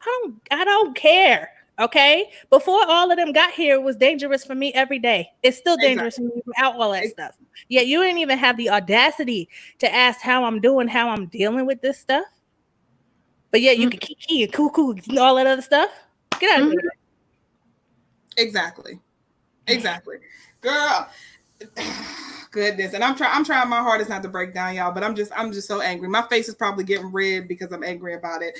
I don't care. Okay. Before all of them got here, it was dangerous for me every day. It's still dangerous for me without all that stuff. Yet you didn't even have the audacity to ask how I'm doing, how I'm dealing with this stuff. But yet you can kiki and cuckoo and all that other stuff. Get out of here. Exactly. Girl. Goodness. And I'm trying my hardest not to break down, y'all, but I'm just so angry. My face is probably getting red because I'm angry about it.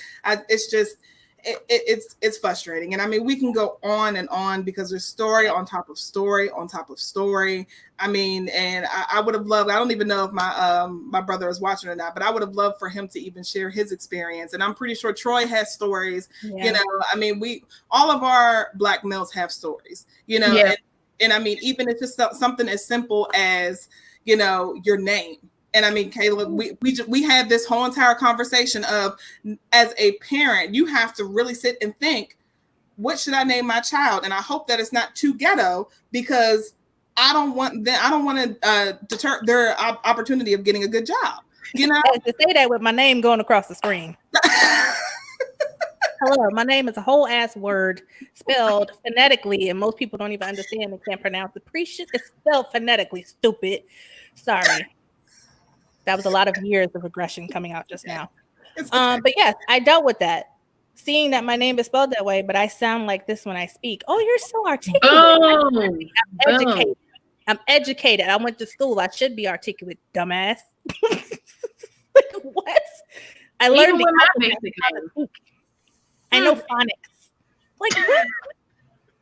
It's frustrating. And I mean, we can go on and on because there's story on top of story on top of story. I mean, and I would have loved, I don't even know if my brother is watching or not, but I would have loved for him to even share his experience. And I'm pretty sure Troy has stories, you know, I mean, all of our Black males have stories, you know, and I mean, even if it's just something as simple as, you know, your name. And I mean, Caleb, we had this whole entire conversation of, as a parent, you have to really sit and think, what should I name my child? And I hope that it's not too ghetto because I don't want to deter their opportunity of getting a good job. You know, I had to say that with my name going across the screen. Hello, my name is a whole ass word spelled phonetically, and most people don't even understand and can't pronounce it. It's spelled phonetically, stupid. Sorry. That was a lot of years of regression coming out just now. But yes, I dealt with that. Seeing that my name is spelled that way, but I sound like this when I speak. Oh, you're so articulate. I'm educated. I went to school. I should be articulate, dumbass. What? I learned Even the with my alphabet. basic name. I know phonics. Like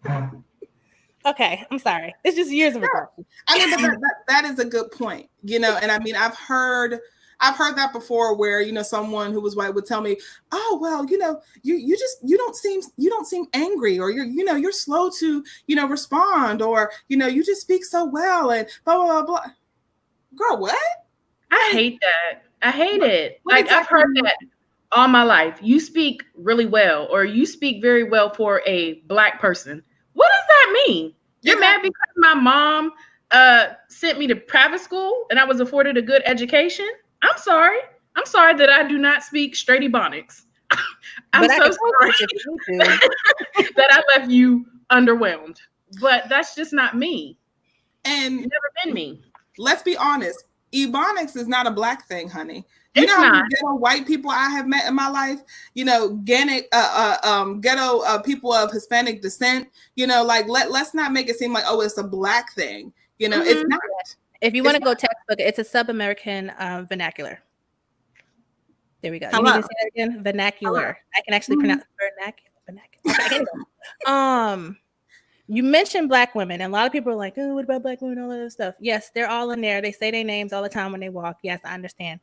what? Okay, I'm sorry. It's just years of aggression. I mean, but that is a good point, you know. And I mean, I've heard that before, where you know someone who was white would tell me, "Oh, well, you know, you don't seem angry, or you're slow to respond, or you just speak so well, and blah blah blah blah." Girl, what? I hate that. I hate it. What Like exactly? I've heard that all my life. You speak really well, or you speak very well for a Black person. What does that mean? You're mad because my mom sent me to private school and I was afforded a good education? I'm sorry. I'm sorry that I do not speak straight Ebonics. I'm so sorry that I left you underwhelmed. But that's just not me. And never been me. Let's be honest. Ebonics is not a Black thing, honey. It's how many not. ghetto white people I have met in my life? Ghetto people of Hispanic descent. Like let's not make it seem like, oh, it's a Black thing. It's not. If you want to go textbook, it's a sub-American vernacular. There we go. Hello. You need to say that again. Vernacular. Hello. I can actually pronounce vernacular. Okay, you mentioned Black women, and a lot of people are like, "Oh, what about Black women?" All of that stuff. Yes, they're all in there. They say their names all the time when they walk. Yes, I understand.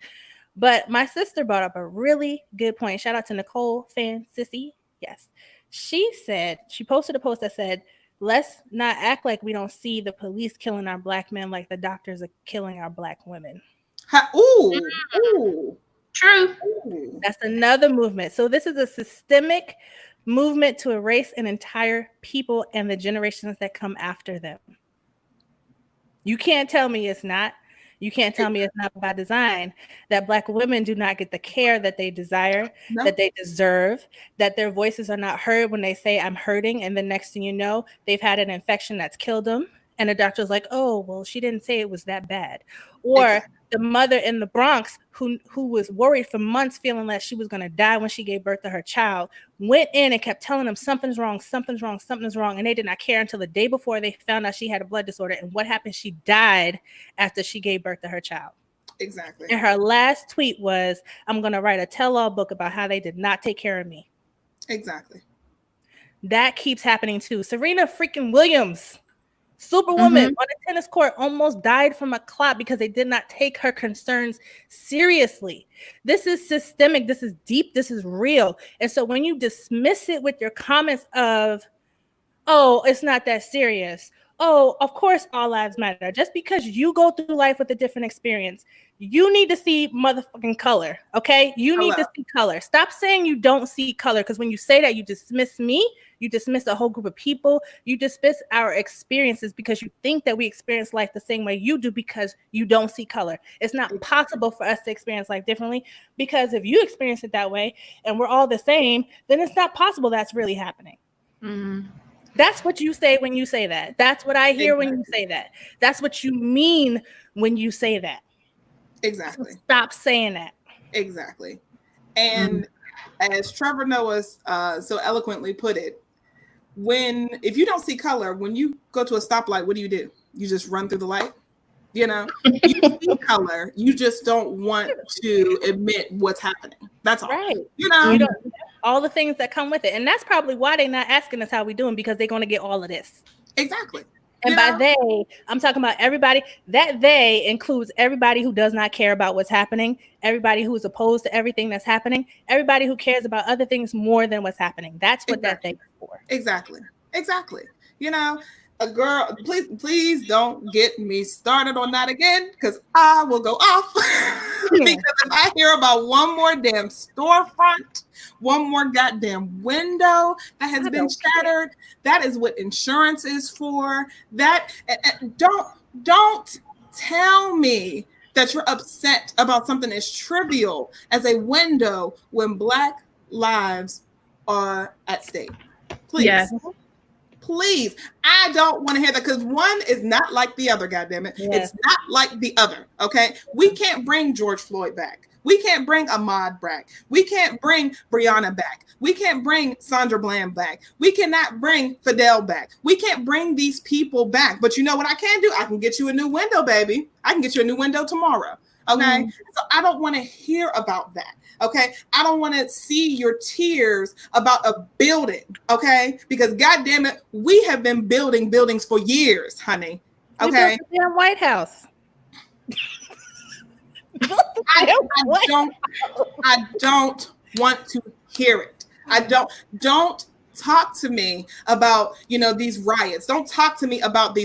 But my sister brought up a really good point. Shout out to Nicole Fan Sissy. Yes, she posted a post that said, "Let's not act like we don't see the police killing our Black men like the doctors are killing our Black women." Ooh. True. That's another movement. So this is a systemic movement to erase an entire people and the generations that come after them. You can't tell me it's not. You can't tell me it's not by design, that Black women do not get the care that they desire, that they deserve, that their voices are not heard when they say, "I'm hurting," and the next thing you know, they've had an infection that's killed them. And the doctor's like, "Oh, well, she didn't say it was that bad." Or the mother in the Bronx who was worried for months, feeling that she was going to die when she gave birth to her child, went in and kept telling them something's wrong, something's wrong, something's wrong. And they did not care until the day before they found out she had a blood disorder. And what happened? She died after she gave birth to her child. Exactly. And her last tweet was, "I'm going to write a tell-all book about how they did not take care of me." Exactly. That keeps happening too. Serena freaking Williams, Superwoman on a tennis court, almost died from a clot because they did not take her concerns seriously. This is systemic. This is deep. This is real. And so when you dismiss it with your comments of, "Oh, it's not that serious. Oh, of course all lives matter." Just because you go through life with a different experience, you need to see motherfucking color, okay? You need to see color. Stop saying you don't see color, because when you say that, you dismiss me, you dismiss a whole group of people, you dismiss our experiences because you think that we experience life the same way you do because you don't see color. It's not possible for us to experience life differently, because if you experience it that way and we're all the same, then it's not possible that's really happening. Mm-hmm. That's what you say when you say that. That's what I hear when you say that. That's what you mean when you say that. Exactly. So stop saying that. Exactly. And as Trevor Noah so eloquently put it, if you don't see color, when you go to a stoplight, what do? You just run through the light. You see color, you just don't want to admit what's happening. That's all. Right. You don't, all the things that come with it. And that's probably why they're not asking us how we doing, because they're going to get all of this. Exactly. And by they, I'm talking about everybody. That they includes everybody who does not care about what's happening, everybody who is opposed to everything that's happening, everybody who cares about other things more than what's happening. That's what that thing is for. Exactly. A girl, please don't get me started on that again, because I will go off. Because if I hear about one more damn storefront, one more goddamn window that has been shattered, that is what insurance is for. That don't tell me that you're upset about something as trivial as a window when Black lives are at stake. Please. Yes. Please, I don't want to hear that, because one is not like the other, goddammit. It's not like the other, okay? We can't bring George Floyd back. We can't bring Ahmaud back. We can't bring Breonna back. We can't bring Sandra Bland back. We cannot bring Fidel back. We can't bring these people back. But you know what I can do? I can get you a new window, baby. I can get you a new window tomorrow. Okay. So I don't want to hear about that. Okay. I don't want to see your tears about a building. Okay. Because God damn it, we have been building buildings for years, honey. Okay. We built the damn White House. I don't want to hear it. I don't talk to me about, you know, these riots. Don't talk to me about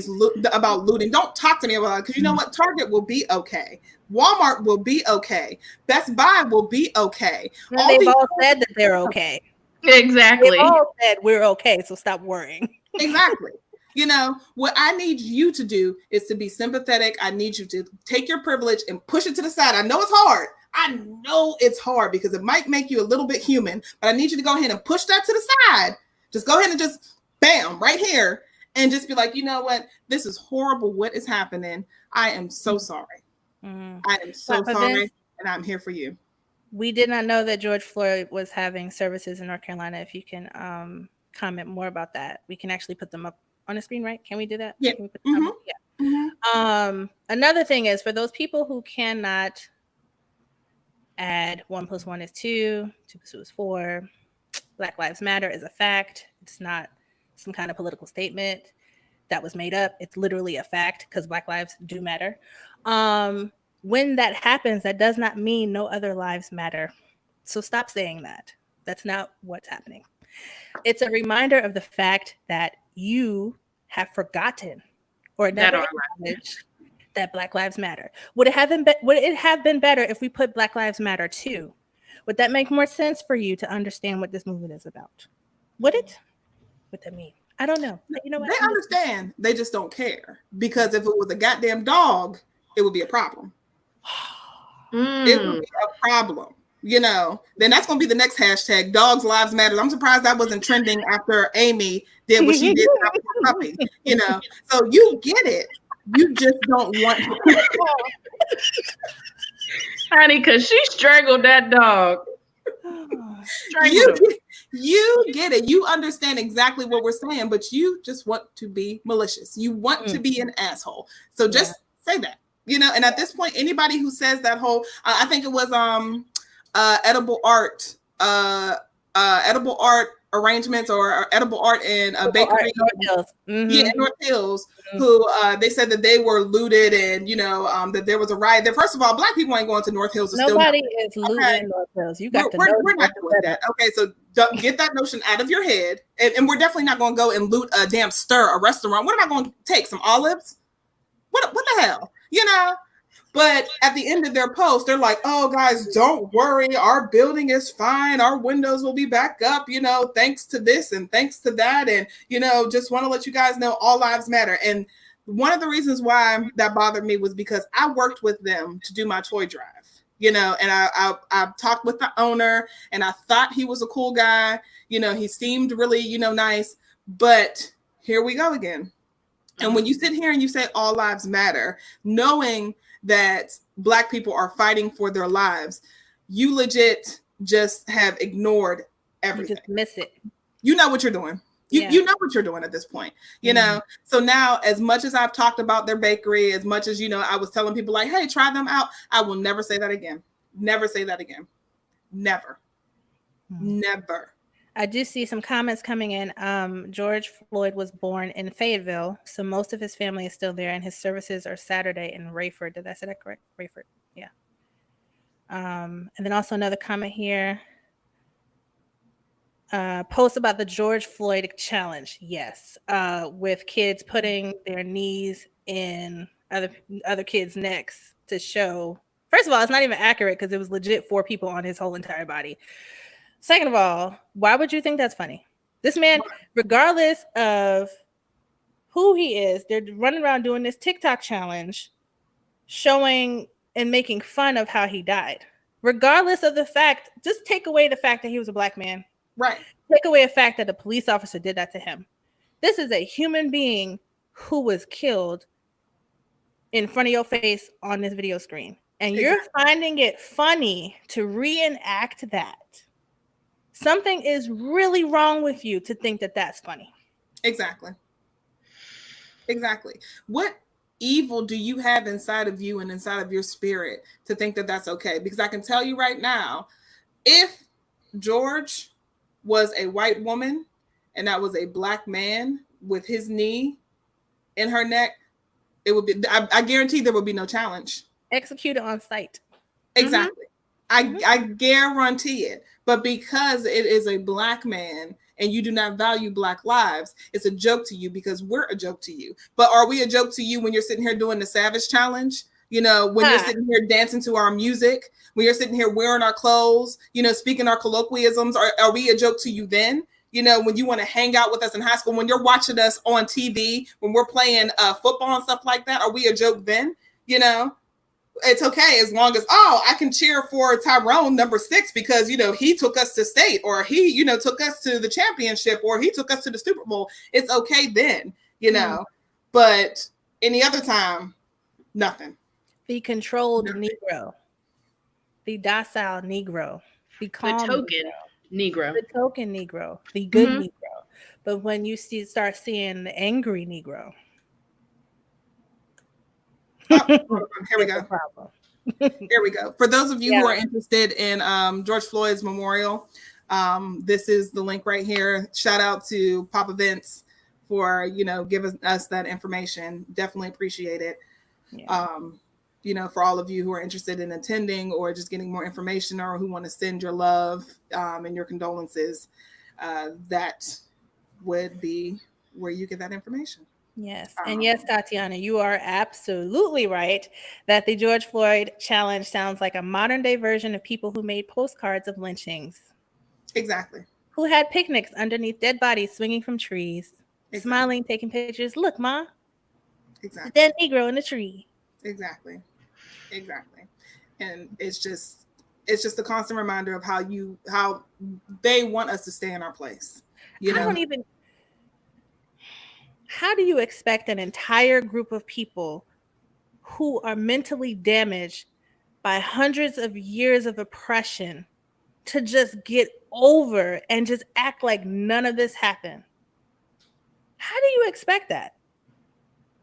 about looting. Don't talk to me about it, because you know what? Target will be okay. Walmart will be okay. Best Buy will be okay. They've all said that they're okay. Exactly. They've all said we're okay, so stop worrying. Exactly. You know, what I need you to do is to be sympathetic. I need you to take your privilege and push it to the side. I know it's hard. I know it's hard because it might make you a little bit human, but I need you to go ahead and push that to the side. Just go ahead and just bam, right here, and just be like, you know what? This is horrible. What is happening? I am so sorry. I am so sorry, and I'm here for you. We did not know that George Floyd was having services in North Carolina. If you can comment more about that, we can actually put them up on the screen, right? Can we do that? Yeah. Can we put them up? Yeah. Another thing is, for those people who cannot add 1 + 1 is 2, 2 + 2 is 4. Black Lives Matter is a fact. It's not some kind of political statement that was made up. It's literally a fact, because Black lives do matter. When that happens, that does not mean no other lives matter. So stop saying that. That's not what's happening. It's a reminder of the fact that you have forgotten or never acknowledged that Black Lives Matter. Would it have been better if we put Black Lives Matter too? Would that make more sense for you to understand what this movement is about? Would it? What that mean? I don't know. But you know what? They understand. They just don't care. Because if it was a goddamn dog, it would be a problem. It would be a problem. You know, then that's going to be the next hashtag, Dogs Lives Matter. I'm surprised that wasn't trending after Amy did what she did to that poor puppy. You know, so you get it. You just don't want to. Honey, because she strangled that dog. You get it. You understand exactly what we're saying, but you just want to be malicious. You want to be an asshole. So just say that, you know. And at this point, anybody who says that whole, I think it was edible art arrangements or edible art in a bakery. North Hills. Yeah, North Hills. Who they said that they were looted, and you know that there was a riot there. First of all, Black people ain't going to North Hills. Nobody is looting North Hills. You got we're not doing that. Okay, so get that notion out of your head, and we're definitely not going to go and loot a damn a restaurant. What am I going to take? Some olives? What the hell? You know. But at the end of their post, they're like, oh, guys, don't worry. Our building is fine. Our windows will be back up, you know, thanks to this and thanks to that. And, you know, just want to let you guys know all lives matter. And one of the reasons why that bothered me was because I worked with them to do my toy drive, you know, and I talked with the owner, and I thought he was a cool guy. You know, he seemed really, you know, nice. But here we go again. And when you sit here and you say all lives matter, knowing that Black people are fighting for their lives, you legit just have ignored everything. You just miss it. You know what you're doing. You know what you're doing at this point, you know? So now, as much as I've talked about their bakery, as much as, you know, I was telling people like, hey, try them out, I will never say that again. Never say that again. Never. Never. I do see some comments coming in. George Floyd was born in Fayetteville, so most of his family is still there, and his services are Saturday in Rayford. Did I say that correct? Rayford, yeah. And then also another comment here. Post about the George Floyd challenge. Yes, with kids putting their knees in other kids' necks to show. First of all, it's not even accurate because it was legit 4 people on his whole entire body. Second of all, why would you think that's funny? This man, regardless of who he is, they're running around doing this TikTok challenge, showing and making fun of how he died. Regardless of the fact, just take away the fact that he was a Black man. Right. Take away the fact that a police officer did that to him. This is a human being who was killed in front of your face on this video screen. And you're finding it funny to reenact that. Something is really wrong with you to think that that's funny. Exactly. What evil do you have inside of you and inside of your spirit to think that that's okay? Because I can tell you right now, if George was a white woman and that was a black man with his knee in her neck, it would be, I guarantee there would be no challenge. Executed on sight. Exactly. I guarantee it. But because it is a black man and you do not value black lives, it's a joke to you because we're a joke to you. But are we a joke to you when you're sitting here doing the Savage Challenge? You know, when you're sitting here dancing to our music, when you're sitting here wearing our clothes, you know, speaking our colloquialisms, are we a joke to you then? You know, when you want to hang out with us in high school, when you're watching us on TV, when we're playing football and stuff like that, are we a joke then? You know, it's okay as long as, oh, I can cheer for Tyrone number 6 because, you know, he took us to state, or he, you know, took us to the championship, or he took us to the Super Bowl. It's okay then, you know, but any other time, nothing. The controlled Negro, the docile Negro, the calm the token Negro, the token Negro, the good Negro. But when you start seeing the angry Negro, here we go. Here we go. For those of you who are interested in George Floyd's memorial, this is the link right here. Shout out to Papa Vince for, you know, giving us that information. Definitely appreciate it. Yeah. You know, for all of you who are interested in attending or just getting more information, or who want to send your love and your condolences, that would be where you get that information. Yes. And yes, Tatiana, you are absolutely right that the George Floyd challenge sounds like a modern day version of people who made postcards of lynchings. Exactly. Who had picnics underneath dead bodies swinging from trees, smiling, taking pictures. Look, Ma. Exactly. The dead Negro in the tree. Exactly. Exactly. And it's just a constant reminder of how they want us to stay in our place. You know? How do you expect an entire group of people who are mentally damaged by hundreds of years of oppression to just get over and just act like none of this happened? How do you expect that?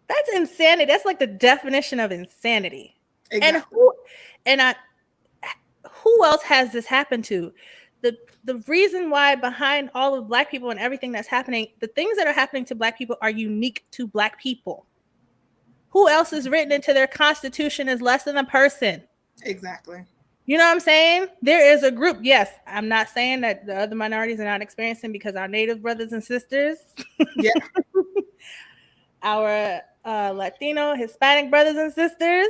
That's insanity. That's like the definition of insanity. Exactly. And who else has this happened to? The reason why behind all of Black people and everything that's happening, the things that are happening to Black people are unique to Black people. Who else is written into their constitution as less than a person? Exactly. You know what I'm saying? There is a group. Yes, I'm not saying that the other minorities are not experiencing, because our Native brothers and sisters, our Latino, Hispanic brothers and sisters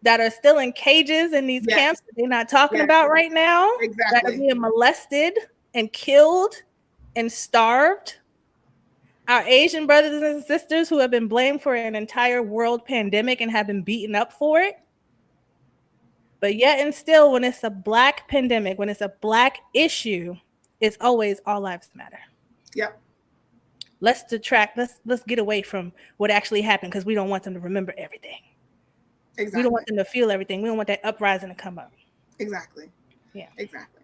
that are still in cages in these camps that they're not talking about right now, that are being molested and killed and starved. Our Asian brothers and sisters who have been blamed for an entire world pandemic and have been beaten up for it. But yet and still, when it's a Black pandemic, when it's a Black issue, it's always all lives matter. Yep. Let's detract. Let's get away from what actually happened, because we don't want them to remember everything. Exactly. We don't want them to feel everything. We don't want that uprising to come up. Exactly. Yeah. Exactly.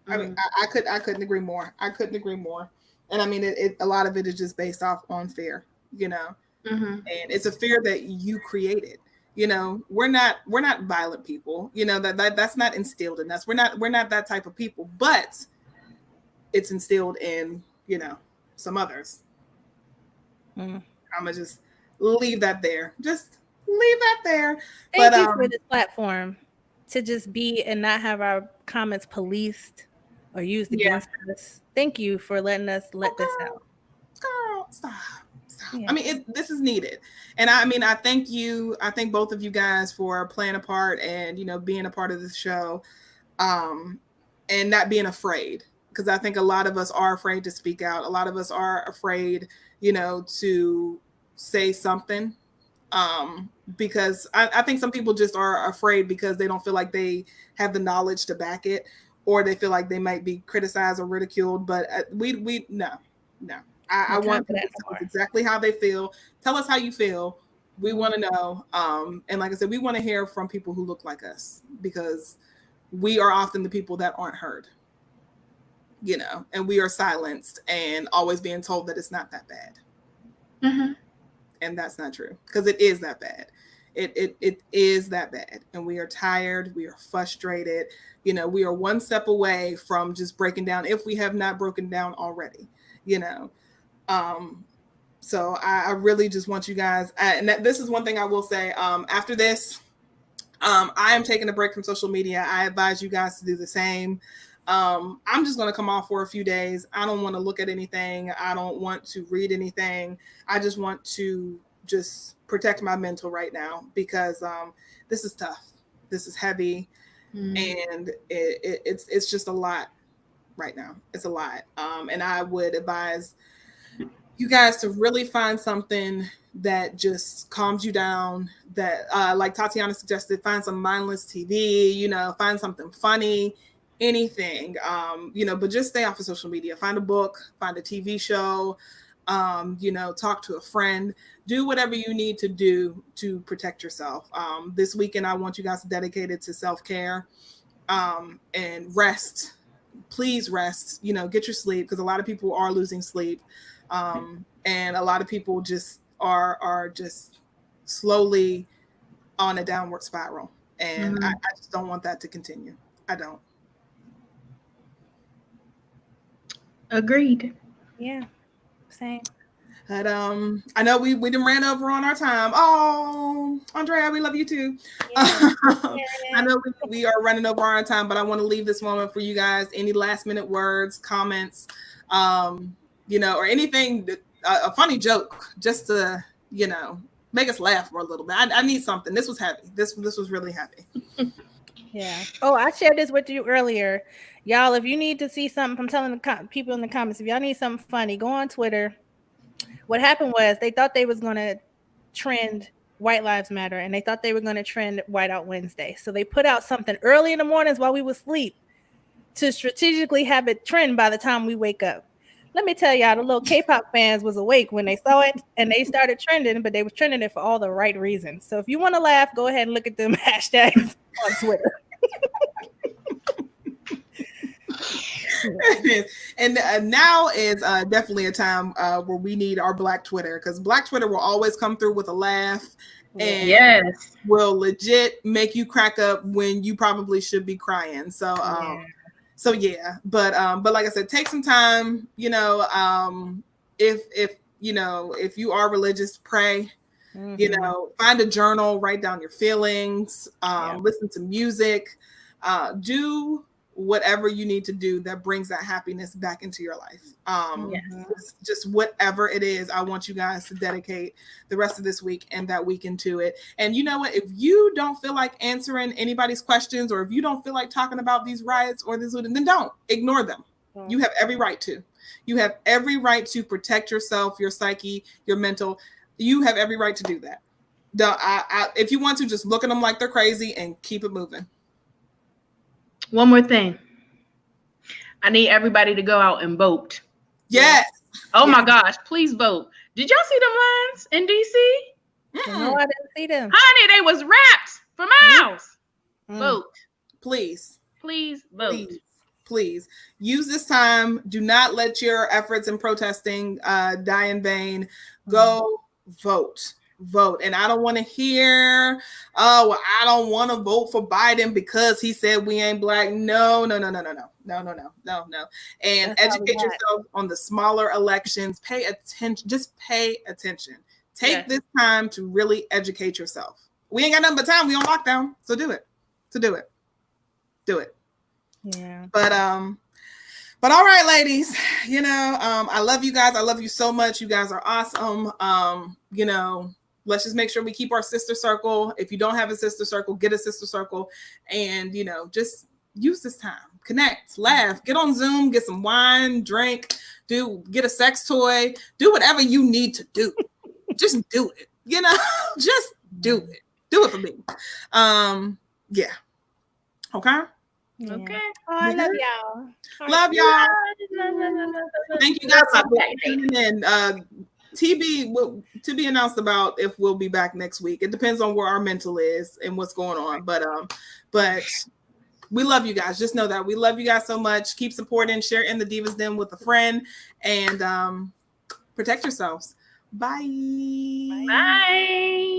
I mean, I couldn't agree more. I couldn't agree more. And I mean, a lot of it is just based off on fear, you know, and it's a fear that you created. You know, we're not violent people. You know, that's not instilled in us. We're not that type of people. But it's instilled in, you know, some others. I'm gonna just leave that there. Just leave that there. Thank you for this platform to just be and not have our comments policed or used against us. Thank you for letting us let this out. Girl, stop. Yeah. I mean, this is needed. And I mean, I thank you. I thank both of you guys for playing a part and, you know, being a part of this show, and not being afraid. Because I think a lot of us are afraid to speak out. A lot of us are afraid, you know, to say something. Because I think some people just are afraid because they don't feel like they have the knowledge to back it, or they feel like they might be criticized or ridiculed. But no. I want people to tell us exactly how they feel. Tell us how you feel. We want to know. And like I said, we want to hear from people who look like us, because we are often the people that aren't heard, you know, and we are silenced and always being told that it's not that bad. And that's not true, because it is that bad. It is that bad. And we are tired. We are frustrated. You know, we are one step away from just breaking down, if we have not broken down already, you know. So I really just want you guys, and this is one thing I will say, after this, I am taking a break from social media. I advise you guys to do the same. I'm just going to come off for a few days. I don't want to look at anything. I don't want to read anything. I just want to just protect my mental right now, because this is tough. This is heavy. And it's just a lot right now. It's a lot. And I would advise you guys to really find something that just calms you down, that like Tatiana suggested, find some mindless TV, you know, find something funny, anything, you know, but just stay off of social media. Find a book, find a TV show, you know, talk to a friend, do whatever you need to do to protect yourself. This weekend, I want you guys to dedicate it to self-care, and rest. Please rest, you know, get your sleep, because a lot of people are losing sleep. And a lot of people just are just slowly on a downward spiral. And I just don't want that to continue. I don't. Agreed. Yeah, same. But I know we done ran over on our time. Oh, Andrea, we love you too. Yeah. I know we are running over our time, but I want to leave this moment for you guys. Any last minute words, comments, you know, or anything, a funny joke, just to, you know, make us laugh for a little bit. I need something. This was heavy. This was really heavy. Yeah. Oh, I shared this with you earlier. Y'all, if you need to see something, I'm telling the people in the comments, if y'all need something funny, go on Twitter. What happened was they thought they was going to trend White Lives Matter, and they thought they were going to trend Whiteout Wednesday. So they put out something early in the mornings while we were asleep to strategically have it trend by the time we wake up. Let me tell y'all, the little K-pop fans was awake when they saw it, and they started trending, but they were trending it for all the right reasons. So if you want to laugh, go ahead and look at them hashtags on Twitter. And now is definitely a time where we need our Black Twitter, because Black Twitter will always come through with a laugh, and yes, will legit make you crack up when you probably should be crying. So so yeah, but like I said, take some time, you know, if you know, if you are religious, pray. You know, find a journal, write down your feelings, listen to music, do whatever you need to do that brings that happiness back into your life. Just whatever it is, I want you guys to dedicate the rest of this week and that weekend to it. And you know what? If you don't feel like answering anybody's questions, or if you don't feel like talking about these riots or this, then don't ignore them. You have every right to. You have every right to protect yourself, your psyche, your mental. You have every right to do that. If you want to, just look at them like they're crazy and keep it moving. One more thing. I need everybody to go out and vote. Yes. Oh my gosh, please vote. Did y'all see them lines in DC? No, I didn't see them. Honey, they was wrapped for miles. Vote. Please. Please vote. Please use this time. Do not let your efforts in protesting die in vain. Go vote. And I don't want to hear, oh, well, I don't want to vote for Biden because he said we ain't Black. No. And That's educate yourself on the smaller elections. Pay attention. Just pay attention. Take this time to really educate yourself. We ain't got nothing but time. We on lockdown. So do it. Do it. Yeah. But all right, ladies, you know, I love you guys. I love you so much. You guys are awesome. You know, let's just make sure we keep our sister circle. If you don't have a sister circle, get a sister circle, and, you know, just use this time, connect, laugh, get on Zoom, get some wine, drink, get a sex toy, do whatever you need to do. Just do it, you know, just do it. Do it for me. Yeah. Okay. Yeah. Okay. Oh, I love y'all. Love y'all. Thank you guys for tuning in. TB will to be announced about if we'll be back next week. It depends on where our mental is and what's going on. But we love you guys. Just know that we love you guys so much. Keep supporting, share in the Divas Den with a friend, and protect yourselves. Bye. Bye.